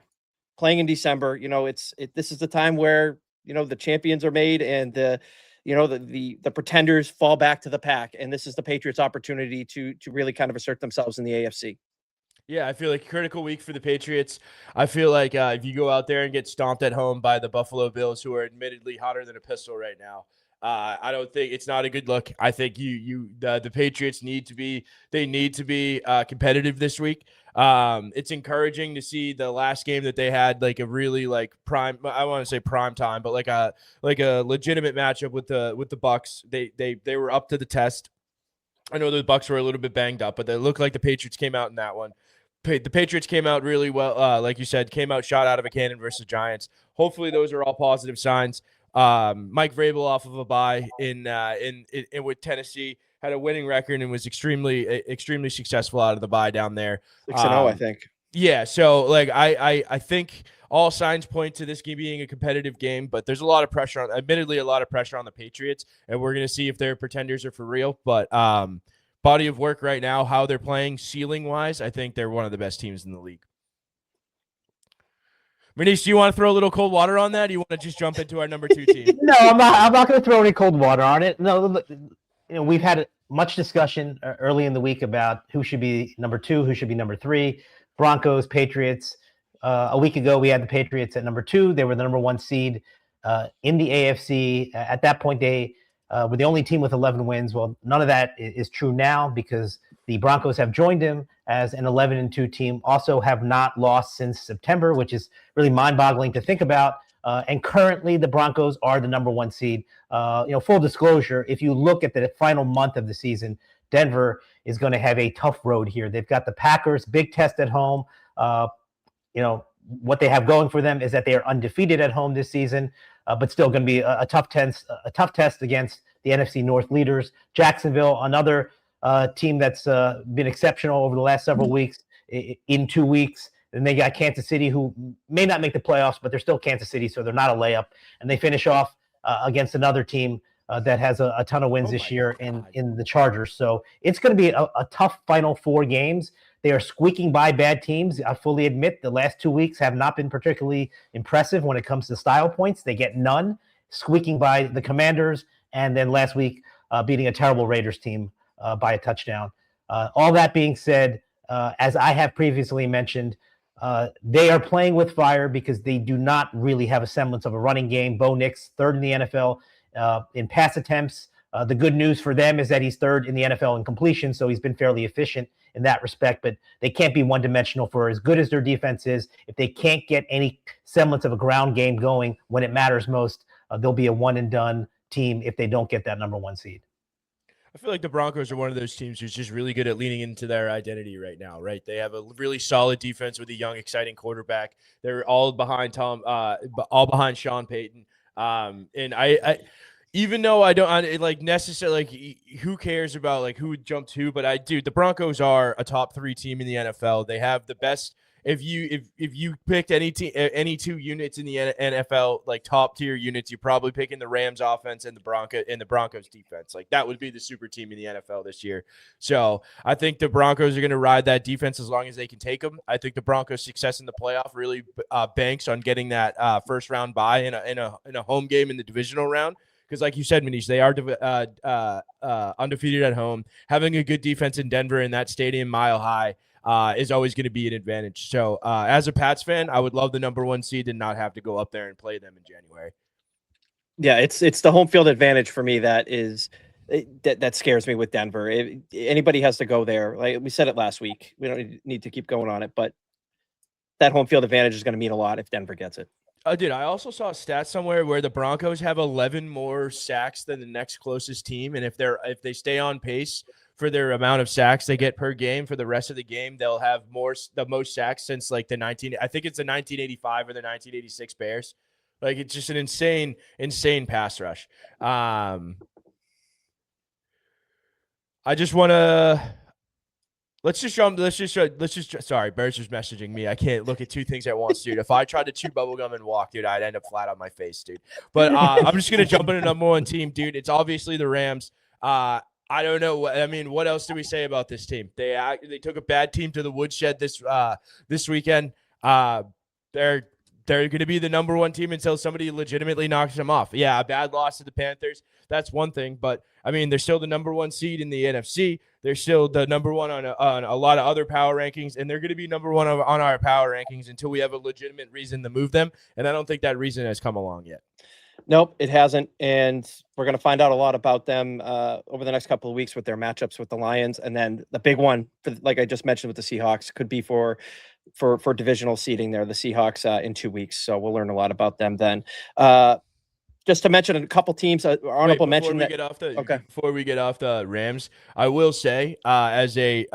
playing in December. This is the time where, the champions are made and the pretenders fall back to the pack. And this is the Patriots' opportunity to really kind of assert themselves in the AFC. Yeah, I feel like critical week for the Patriots. I feel like if you go out there and get stomped at home by the Buffalo Bills, who are admittedly hotter than a pistol right now, I don't think it's not a good look. I think the Patriots need to be competitive this week. It's encouraging to see the last game that they had, like a really prime. I want to say prime time, but like a legitimate matchup with the Bucks. They were up to the test. I know the Bucks were a little bit banged up, but they looked like the Patriots came out in that one. The Patriots came out really well, like you said, came out shot out of a cannon versus Giants. Hopefully, those are all positive signs. Mike Vrabel off of a bye in with Tennessee had a winning record and was extremely successful out of the bye down there. 6-0, I think. Yeah, so I think all signs point to this game being a competitive game, but there's a lot of pressure on the Patriots, and we're gonna see if their pretenders are for real. But body of work right now, how they're playing ceiling wise, I think they're one of the best teams in the league. Manish, do you want to throw a little cold water on that? Or do you want to just jump into our number 2 team? No, I'm not going to throw any cold water on it. No, we've had much discussion early in the week about who should be number 2, who should be number 3. Broncos, Patriots. A week ago, we had the Patriots at number 2. They were the number 1 seed in the AFC. At that point, they were the only team with 11 wins. Well, none of that is true now because the Broncos have joined them as an 11-2 team. Also have not lost since September, which is really mind-boggling to think about. And currently, the Broncos are the number 1 seed. Full disclosure, if you look at the final month of the season, Denver is going to have a tough road here. They've got the Packers, big test at home. What they have going for them is that they are undefeated at home this season, but still going to be a tough test against the NFC North leaders. Jacksonville, another team that's been exceptional over the last several weeks. In 2 weeks, and they got Kansas City, who may not make the playoffs, but they're still Kansas City, so they're not a layup. And they finish off against another team that has a ton of wins this year in the Chargers. So it's going to be a tough final 4 games. They are squeaking by bad teams. I fully admit the last 2 weeks have not been particularly impressive when it comes to style points. They get none, squeaking by the Commanders, and then last week beating a terrible Raiders team by a touchdown. All that being said, as I have previously mentioned, they are playing with fire because they do not really have a semblance of a running game. Bo Nix, 3rd in the NFL in pass attempts. The good news for them is that he's 3rd in the NFL in completion, so he's been fairly efficient in that respect, but they can't be one-dimensional for as good as their defense is. If they can't get any semblance of a ground game going when it matters most, they'll be a one-and-done team if they don't get that number 1 seed. I feel like the Broncos are one of those teams who's just really good at leaning into their identity right now, right? They have a really solid defense with a young, exciting quarterback. They're all behind Sean Payton. And I even though I don't like necessarily like who cares about like who would jump to, but the Broncos are a top 3 team in the NFL. They have the best. If you picked any any 2 units in the NFL, like top tier units, you're probably picking the Rams offense and the Broncos defense. Like that would be the super team in the NFL this year. So I think the Broncos are going to ride that defense as long as they can take them. I think the Broncos' success in the playoff really banks on getting that first round bye in a home game in the divisional round. Because, like you said, Manish, they are undefeated at home. Having a good defense in Denver in that stadium, Mile High, is always going to be an advantage. So, as a Pats fan, I would love the number 1 seed and not have to go up there and play them in January. Yeah, it's the home field advantage for me that scares me with Denver. Anybody has to go there. Like we said it last week, we don't need to keep going on it, but that home field advantage is going to mean a lot if Denver gets it. Dude, I also saw a stat somewhere where the Broncos have 11 more sacks than the next closest team, and if they stay on pace for their amount of sacks they get per game for the rest of the game, they'll have the most sacks since like the 1985 or the 1986 Bears. Like it's just an insane pass rush. I just want to. Sorry, Bears is messaging me. I can't look at 2 things at once, dude. If I tried to chew bubblegum and walk, dude, I'd end up flat on my face, dude. But I'm just going to jump into number 1 team, dude. It's obviously the Rams. I don't know. What else do we say about this team? They took a bad team to the woodshed this weekend. They're going to be the number 1 team until somebody legitimately knocks them off. Yeah, a bad loss to the Panthers. That's one thing, but they're still the number 1 seed in the NFC. They're still the number 1 on a lot of other power rankings, and they're going to be number 1 on our power rankings until we have a legitimate reason to move them. And I don't think that reason has come along yet. Nope, it hasn't. And we're going to find out a lot about them over the next couple of weeks with their matchups with the Lions. And then the big one, like I just mentioned with the Seahawks, could be for divisional seeding there, the Seahawks in 2 weeks. So we'll learn a lot about them then. Just to mention a couple teams, honorable mention before we get off the Rams, I will say, as a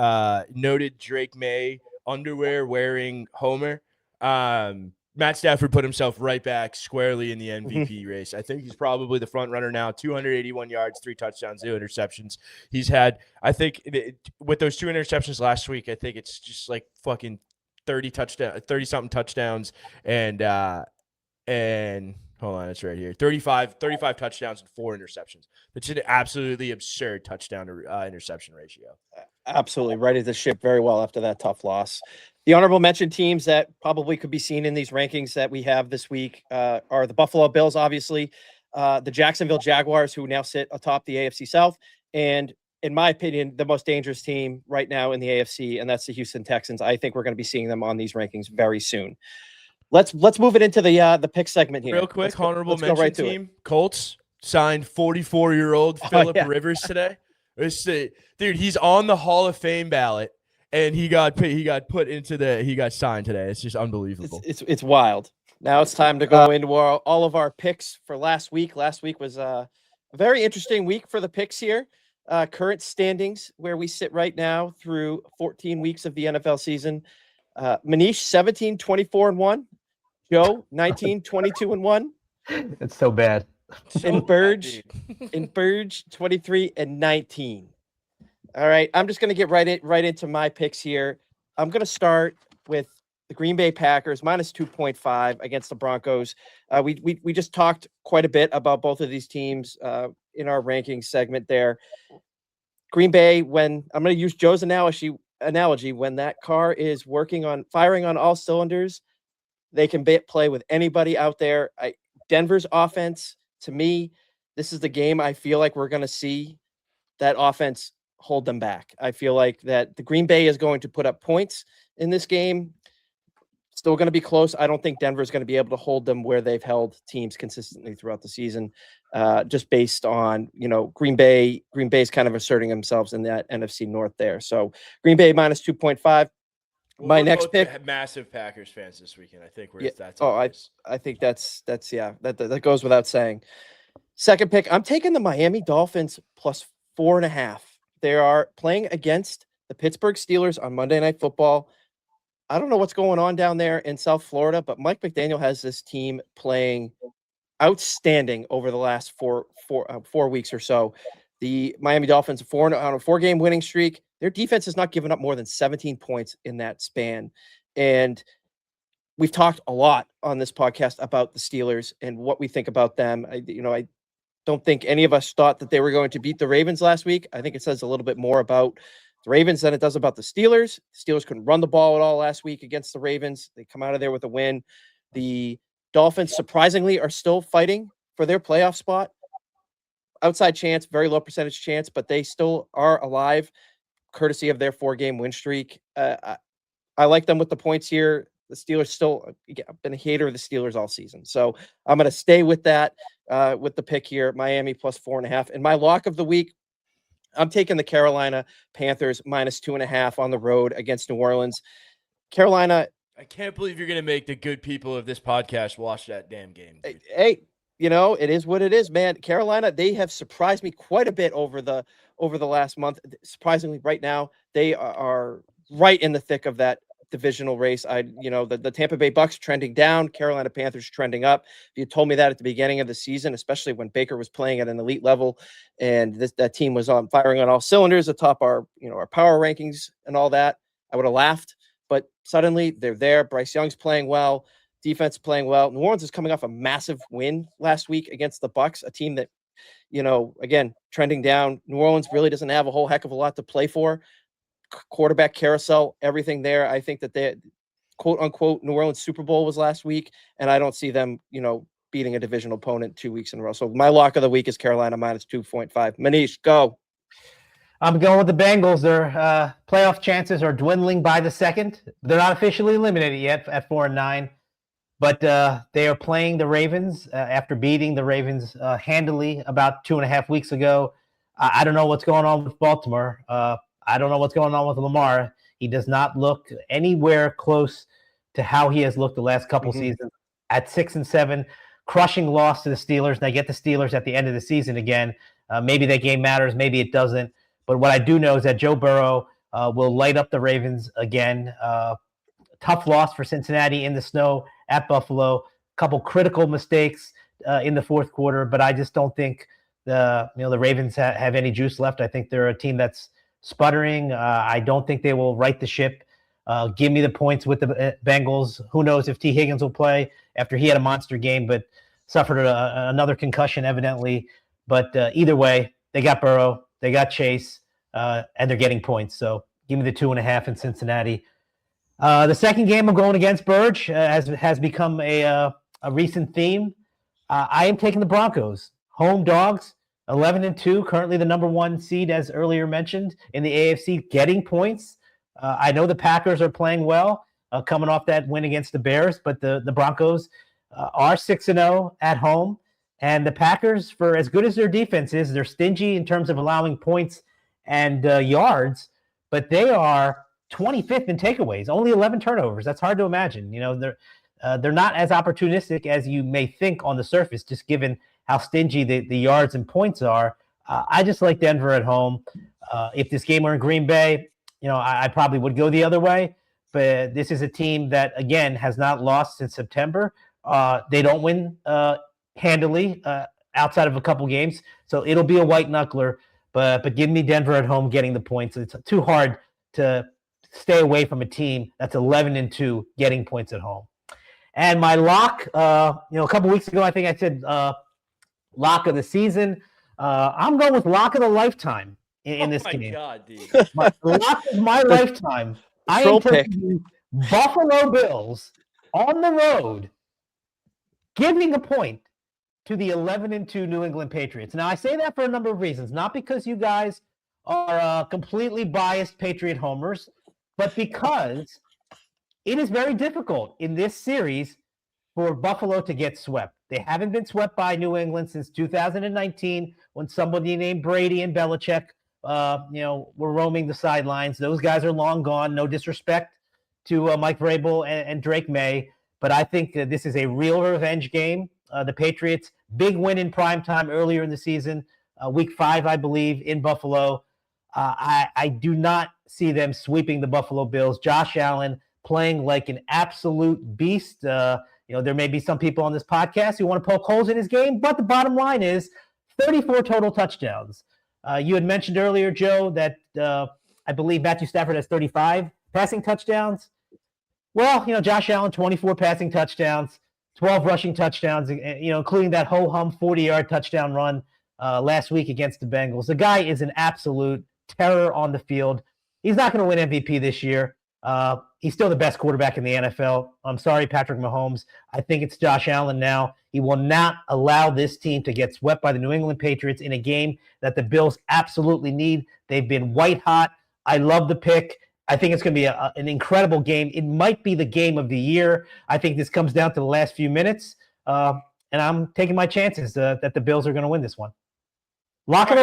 noted Drake May underwear wearing homer, Matt Stafford put himself right back squarely in the MVP race. I think he's probably the front runner now. 281 yards, 3 touchdowns, 0 interceptions. He's had, I think, with those 2 interceptions last week, I think it's just like fucking 30-something touchdowns and hold on, it's right here. 35 touchdowns and 4 interceptions. That's an absolutely absurd touchdown to interception ratio. Absolutely. Righted the ship very well after that tough loss. The honorable mention teams that probably could be seen in these rankings that we have this week are the Buffalo Bills, obviously, the Jacksonville Jaguars, who now sit atop the AFC South, and in my opinion, the most dangerous team right now in the AFC, and that's the Houston Texans. I think we're going to be seeing them on these rankings very soon. Let's move it into the pick segment here. Real quick, honorable mention team. Colts signed 44-year-old Phillip Rivers today. Dude, he's on the Hall of Fame ballot, and he got signed today. It's just unbelievable. It's wild. Now it's time to go into all of our picks for last week. Last week was a very interesting week for the picks here. Current standings where we sit right now through 14 weeks of the NFL season. Manish 17-24-1. Joe 19-22-1. It's so bad. And Burge 23-19. All right, I'm just gonna get right into my picks here. I'm gonna start with the Green Bay Packers minus 2.5 against the Broncos. We just talked quite a bit about both of these teams in our ranking segment there. Green Bay, when I'm going to use Joe's analogy, when that car is firing on all cylinders, they can play with anybody out there. Denver's offense, to me, this is the game I feel like we're going to see that offense hold them back. I feel like that the Green Bay is going to put up points in this game. Still going to be close. I don't think Denver's going to be able to hold them where they've held teams consistently throughout the season, just based on, Green Bay's kind of asserting themselves in that NFC North there. So Green Bay minus 2.5. My next pick. Massive Packers fans this weekend. I think that's. Oh, I think that's that goes without saying. Second pick. I'm taking the Miami Dolphins plus 4.5. They are playing against the Pittsburgh Steelers on Monday Night Football. I don't know what's going on down there in South Florida, but Mike McDaniel has this team playing outstanding over the last four weeks or so. The Miami Dolphins on a 4-game winning streak. Their defense has not given up more than 17 points in that span. And we've talked a lot on this podcast about the Steelers and what we think about them. I don't think any of us thought that they were going to beat the Ravens last week. I think it says a little bit more about the Ravens than it does about the Steelers. The Steelers couldn't run the ball at all last week against the Ravens. They come out of there with a win. The Dolphins, surprisingly, are still fighting for their playoff spot. Outside chance, very low percentage chance, but they still are alive, courtesy of their 4-game win streak. I like them with the points here. The Steelers still, I've been a hater of the Steelers all season. So I'm going to stay with that, with the pick here, Miami plus 4.5. And my lock of the week, I'm taking the Carolina Panthers minus 2.5 on the road against New Orleans. Carolina. I can't believe you're going to make the good people of this podcast watch that damn game, dude. Hey, it is what it is, man. Carolina, they have surprised me quite a bit over the last month. Surprisingly, right now, they are right in the thick of that divisional race. The Tampa Bay Bucks trending down, Carolina Panthers trending up. If you told me that at the beginning of the season, especially when Baker was playing at an elite level and that team was firing on all cylinders atop our power rankings and all that, I would have laughed. But suddenly they're there. Bryce Young's playing well, defense playing well. New Orleans is coming off a massive win last week against the Bucks, a team that, again, trending down. New Orleans really doesn't have a whole heck of a lot to play for. Quarterback carousel, everything there. I think that they, quote unquote, New Orleans Super Bowl was last week, and I don't see them, beating a divisional opponent 2 weeks in a row. So my lock of the week is Carolina minus 2.5. Manish, go. I'm going with the Bengals. Their playoff chances are dwindling by the second. They're not officially eliminated yet at 4-9, but they are playing the Ravens after beating the Ravens handily about 2.5 weeks ago. I don't know what's going on with Baltimore. I don't know what's going on with Lamar. He does not look anywhere close to how he has looked the last couple seasons. At 6-7, crushing loss to the Steelers. They get the Steelers at the end of the season again. Maybe that game matters. Maybe it doesn't. But what I do know is that Joe Burrow will light up the Ravens again. Tough loss for Cincinnati in the snow at Buffalo. A couple critical mistakes in the fourth quarter, but I just don't think the Ravens have any juice left. I think they're a team that's sputtering. I don't think they will right the ship. Give me the points with the Bengals. Who knows if T. Higgins will play after he had a monster game, but suffered another concussion evidently. But either way, they got Burrow. They got Chase, and they're getting points. So give me the 2.5 in Cincinnati. The second game I'm going against Burge has become a recent theme. I am taking the Broncos. Home dogs, 11-2, currently the number 1 seed, as earlier mentioned, in the AFC, getting points. I know the Packers are playing well, coming off that win against the Bears, but the Broncos are 6-0 at home. And the Packers, for as good as their defense is, they're stingy in terms of allowing points and yards, but they are 25th in takeaways, only 11 turnovers. That's hard to imagine. They're not as opportunistic as you may think on the surface, just given how stingy the yards and points are. I just like Denver at home. If this game were in Green Bay, I probably would go the other way. But this is a team that, again, has not lost since September. They don't win handily outside of a couple games. So it'll be a white knuckler, but give me Denver at home getting the points. It's too hard to stay away from a team that's 11-2 getting points at home. And my lock, a couple weeks ago, I think I said lock of the season. I'm going with lock of the lifetime in this game. Oh my God, dude. Lock of my lifetime. I am taking Buffalo Bills on the road, giving a point to the 11-2 New England Patriots. Now, I say that for a number of reasons, not because you guys are completely biased Patriot homers, but because it is very difficult in this series for Buffalo to get swept. They haven't been swept by New England since 2019 when somebody named Brady and Belichick, were roaming the sidelines. Those guys are long gone. No disrespect to Mike Vrabel and Drake May, but I think this is a real revenge game. The Patriots, big win in primetime earlier in the season, week 5, I believe, in Buffalo. I do not see them sweeping the Buffalo Bills. Josh Allen playing like an absolute beast. There may be some people on this podcast who want to poke holes in his game, but the bottom line is 34 total touchdowns. You had mentioned earlier, Joe, that I believe Matthew Stafford has 35 passing touchdowns. Well, Josh Allen, 24 passing touchdowns, 12 rushing touchdowns, including that ho-hum 40-yard touchdown run last week against the Bengals. The guy is an absolute terror on the field. He's not going to win MVP this year. He's still the best quarterback in the NFL. I'm sorry, Patrick Mahomes. I think it's Josh Allen now. He will not allow this team to get swept by the New England Patriots in a game that the Bills absolutely need. They've been white hot. I love the pick. I think it's going to be an incredible game. It might be the game of the year. I think this comes down to the last few minutes, and I'm taking my chances that the Bills are going to win this one. Lock it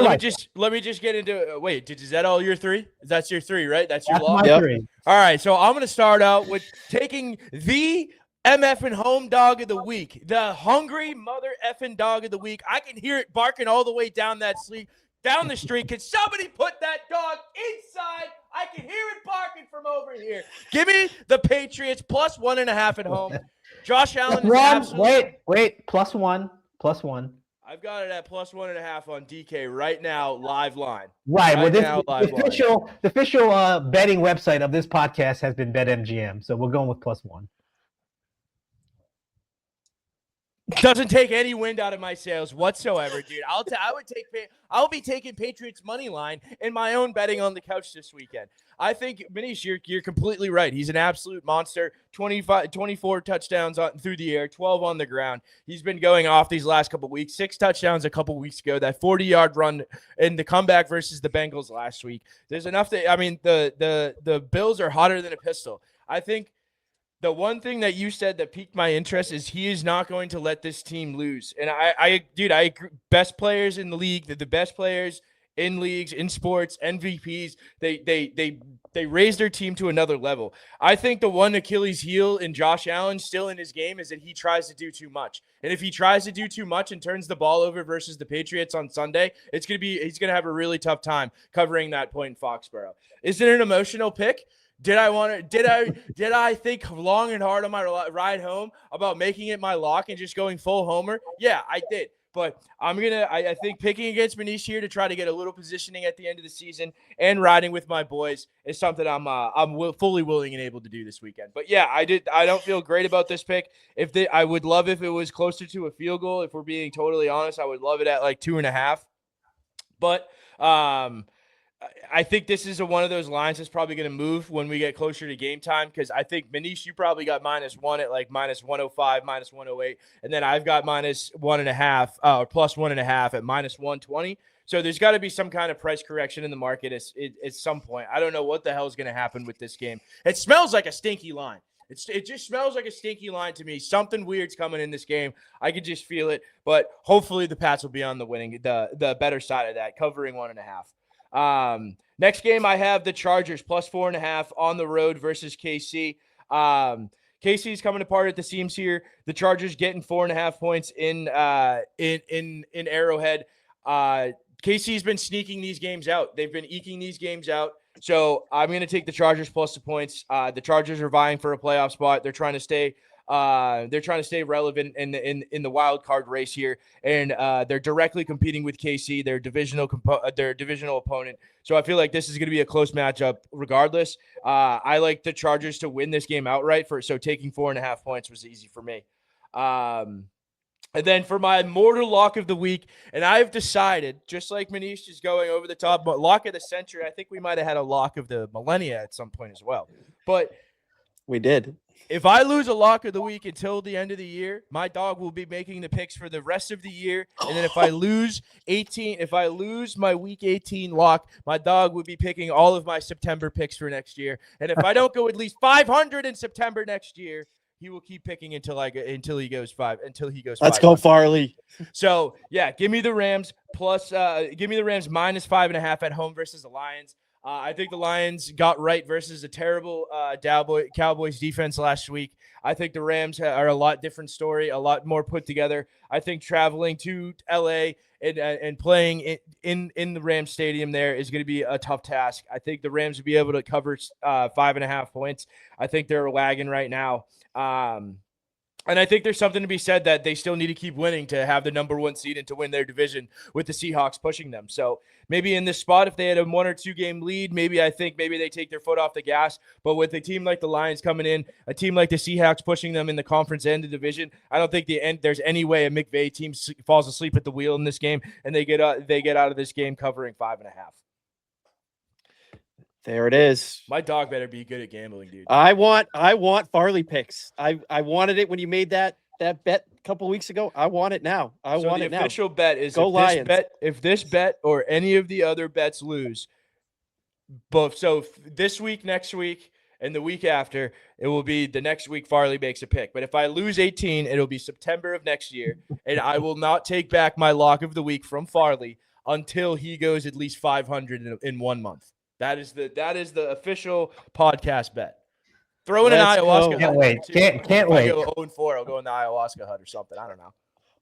Let me just get into wait, is that all your three? That's your three, right? That's your lock? My three. All right, so I'm going to start out with taking the MF and home dog of the week, the hungry mother effing dog of the week. I can hear it barking all the way down the street. Can somebody put that dog inside? I can hear it barking from over here. Give me the Patriots plus 1.5 at home. Josh Allen is absolutely... Wait, plus one. I've got it at plus 1.5 on DK right now, live line. Right. The official betting website of this podcast has been BetMGM, so we're going with plus one. Doesn't take any wind out of my sails whatsoever, dude. I'll be taking Patriots money line in my own betting on the couch this weekend. I think, Manish, you're completely right. He's an absolute monster. 24 touchdowns through the air, 12 on the ground. He's been going off these last couple of weeks. 6 touchdowns a couple of weeks ago. That 40-yard run in the comeback versus the Bengals last week. There's enough the Bills are hotter than a pistol. I think the one thing that you said that piqued my interest is he is not going to let this team lose. And I agree. Best players in the league, the best players in leagues, in sports, MVPs, they raise their team to another level. I think the one Achilles heel in Josh Allen still in his game is that he tries to do too much. And if he tries to do too much and turns the ball over versus the Patriots on Sunday, he's going to have a really tough time covering that point in Foxborough. Is it an emotional pick? Did I think long and hard on my ride home about making it my lock and just going full homer? Yeah, I did. But I think picking against Manish here to try to get a little positioning at the end of the season and riding with my boys is something I'm fully willing and able to do this weekend. But yeah, I don't feel great about this pick. I would love if it was closer to a field goal. If we're being totally honest, I would love it at like 2.5. But I think this is one of those lines that's probably going to move when we get closer to game time, because I think, Manish, you probably got -1 at like -105, -108, and then I've got -1.5 or plus 1.5 at -120. So there's got to be some kind of price correction in the market at some point. I don't know what the hell is going to happen with this game. It smells like a stinky line. It just smells like a stinky line to me. Something weird's coming in this game. I could just feel it, but hopefully the Pats will be on the better side of that, covering 1.5. Next game, I have the Chargers plus 4.5 on the road versus KC. KC's coming apart at the seams here. The Chargers getting 4.5 points in Arrowhead. KC's been sneaking these games out. They've been eking these games out. So I'm going to take the Chargers plus the points. The Chargers are vying for a playoff spot. They're trying to stay relevant in the wild card race here, and they're directly competing with KC, their divisional opponent. So I feel like this is going to be a close matchup regardless. I like the Chargers to win this game outright, so taking 4.5 points was easy for me. And then for my mortal lock of the week, and I've decided, just like Manish is going over the top, but lock of the century, I think we might have had a lock of the millennia at some point as well. But we did. If I lose a lock of the week until the end of the year, my dog will be making the picks for the rest of the year. And then if I lose my week 18 lock, my dog will be picking all of my September picks for next year. And if I don't go at least 500 in September next year, he will keep picking until he goes 5. Let's go, Farley. So yeah, give me the Rams minus 5.5 at home versus the Lions. I think the Lions got right versus a terrible Cowboys defense last week. I think the Rams are a lot different story, a lot more put together. I think traveling to LA and playing in the Rams stadium there is going to be a tough task. I think the Rams will be able to cover 5.5 points. I think they're lagging right now. And I think there's something to be said that they still need to keep winning to have the number 1 seed and to win their division with the Seahawks pushing them. So maybe in this spot, if they had a 1 or 2 game lead, maybe they take their foot off the gas. But with a team like the Lions coming in, a team like the Seahawks pushing them in the conference and the division, I don't think there's any way a McVay team falls asleep at the wheel in this game and they get out of this game covering 5.5. There it is. My dog better be good at gambling, dude. I want Farley picks. I wanted it when you made that bet a couple weeks ago. I want it now. I want it now. The official bet is Go Lions. If this bet or any of the other bets lose, this week, next week, and the week after, it will be the next week Farley makes a pick. But if I lose 18, it'll be September of next year, and I will not take back my lock of the week from Farley until he goes at least 500 in 1 month. That is the official podcast bet. Throw in an ayahuasca. Can't wait. Can't wait. If I go 0-4, I'll go in the ayahuasca hut or something. I don't know.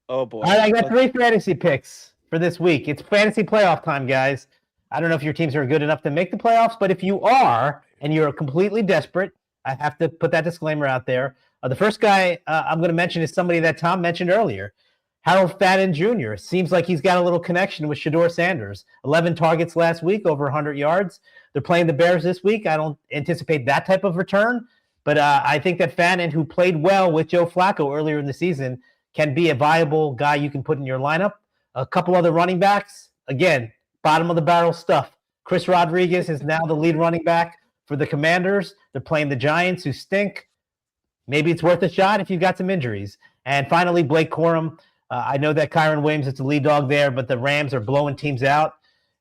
Oh boy. I got 3 fantasy picks for this week. It's fantasy playoff time, guys. I don't know if your teams are good enough to make the playoffs, but if you are and you're completely desperate, I have to put that disclaimer out there. The first guy I'm going to mention is somebody that Tom mentioned earlier. Harold Fadden Jr. Seems like he's got a little connection with Shedeur Sanders. 11 targets last week, over 100 yards. They're playing the Bears this week. I don't anticipate that type of return, but I think that Fadden, who played well with Joe Flacco earlier in the season, can be a viable guy you can put in your lineup. A couple other running backs, again, bottom of the barrel stuff. Chris Rodriguez is now the lead running back for the Commanders. They're playing the Giants, who stink. Maybe it's worth a shot if you've got some injuries. And finally, Blake Corum. I know that Kyron Williams is the lead dog there, but the Rams are blowing teams out,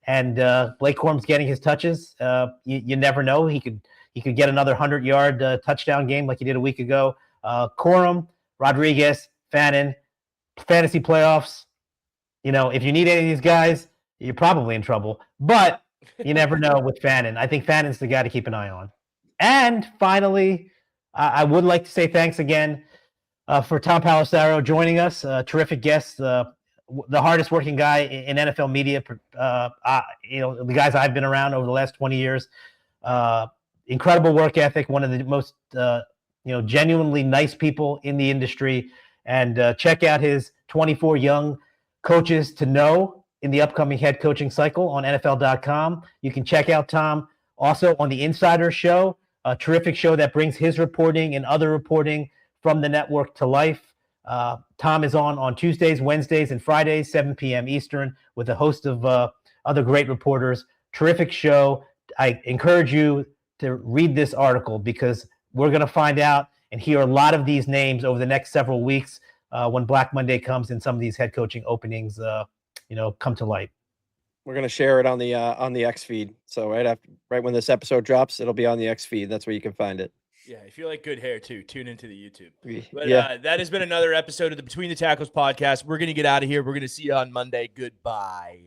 and Blake Corum's getting his touches. You never know; he could get another 100-yard touchdown game like he did a week ago. Corum, Rodriguez, Fadden, fantasy playoffs. You know, if you need any of these guys, you're probably in trouble. But you never know with Fadden. I think Fadden's the guy to keep an eye on. And finally, I would like to say thanks again. For Tom Pelissero joining us, terrific guest, the hardest working guy in NFL media. The guys I've been around over the last 20 years. Incredible work ethic, one of the most genuinely nice people in the industry. And check out his 24 young coaches to know in the upcoming head coaching cycle on NFL.com. You can check out Tom also on the Insider Show, a terrific show that brings his reporting and other reporting from the network to life. Tom is on Tuesdays, Wednesdays, and Fridays, 7 p.m. Eastern, with a host of other great reporters. Terrific show. I encourage you to read this article because we're going to find out and hear a lot of these names over the next several weeks when Black Monday comes and some of these head coaching openings come to light. We're going to share it on the X feed. So right when this episode drops, it'll be on the X feed. That's where you can find it. Yeah, if you like good hair too, tune into the YouTube. But yeah. That has been another episode of the Between the Tackles podcast. We're going to get out of here. We're going to see you on Monday. Goodbye.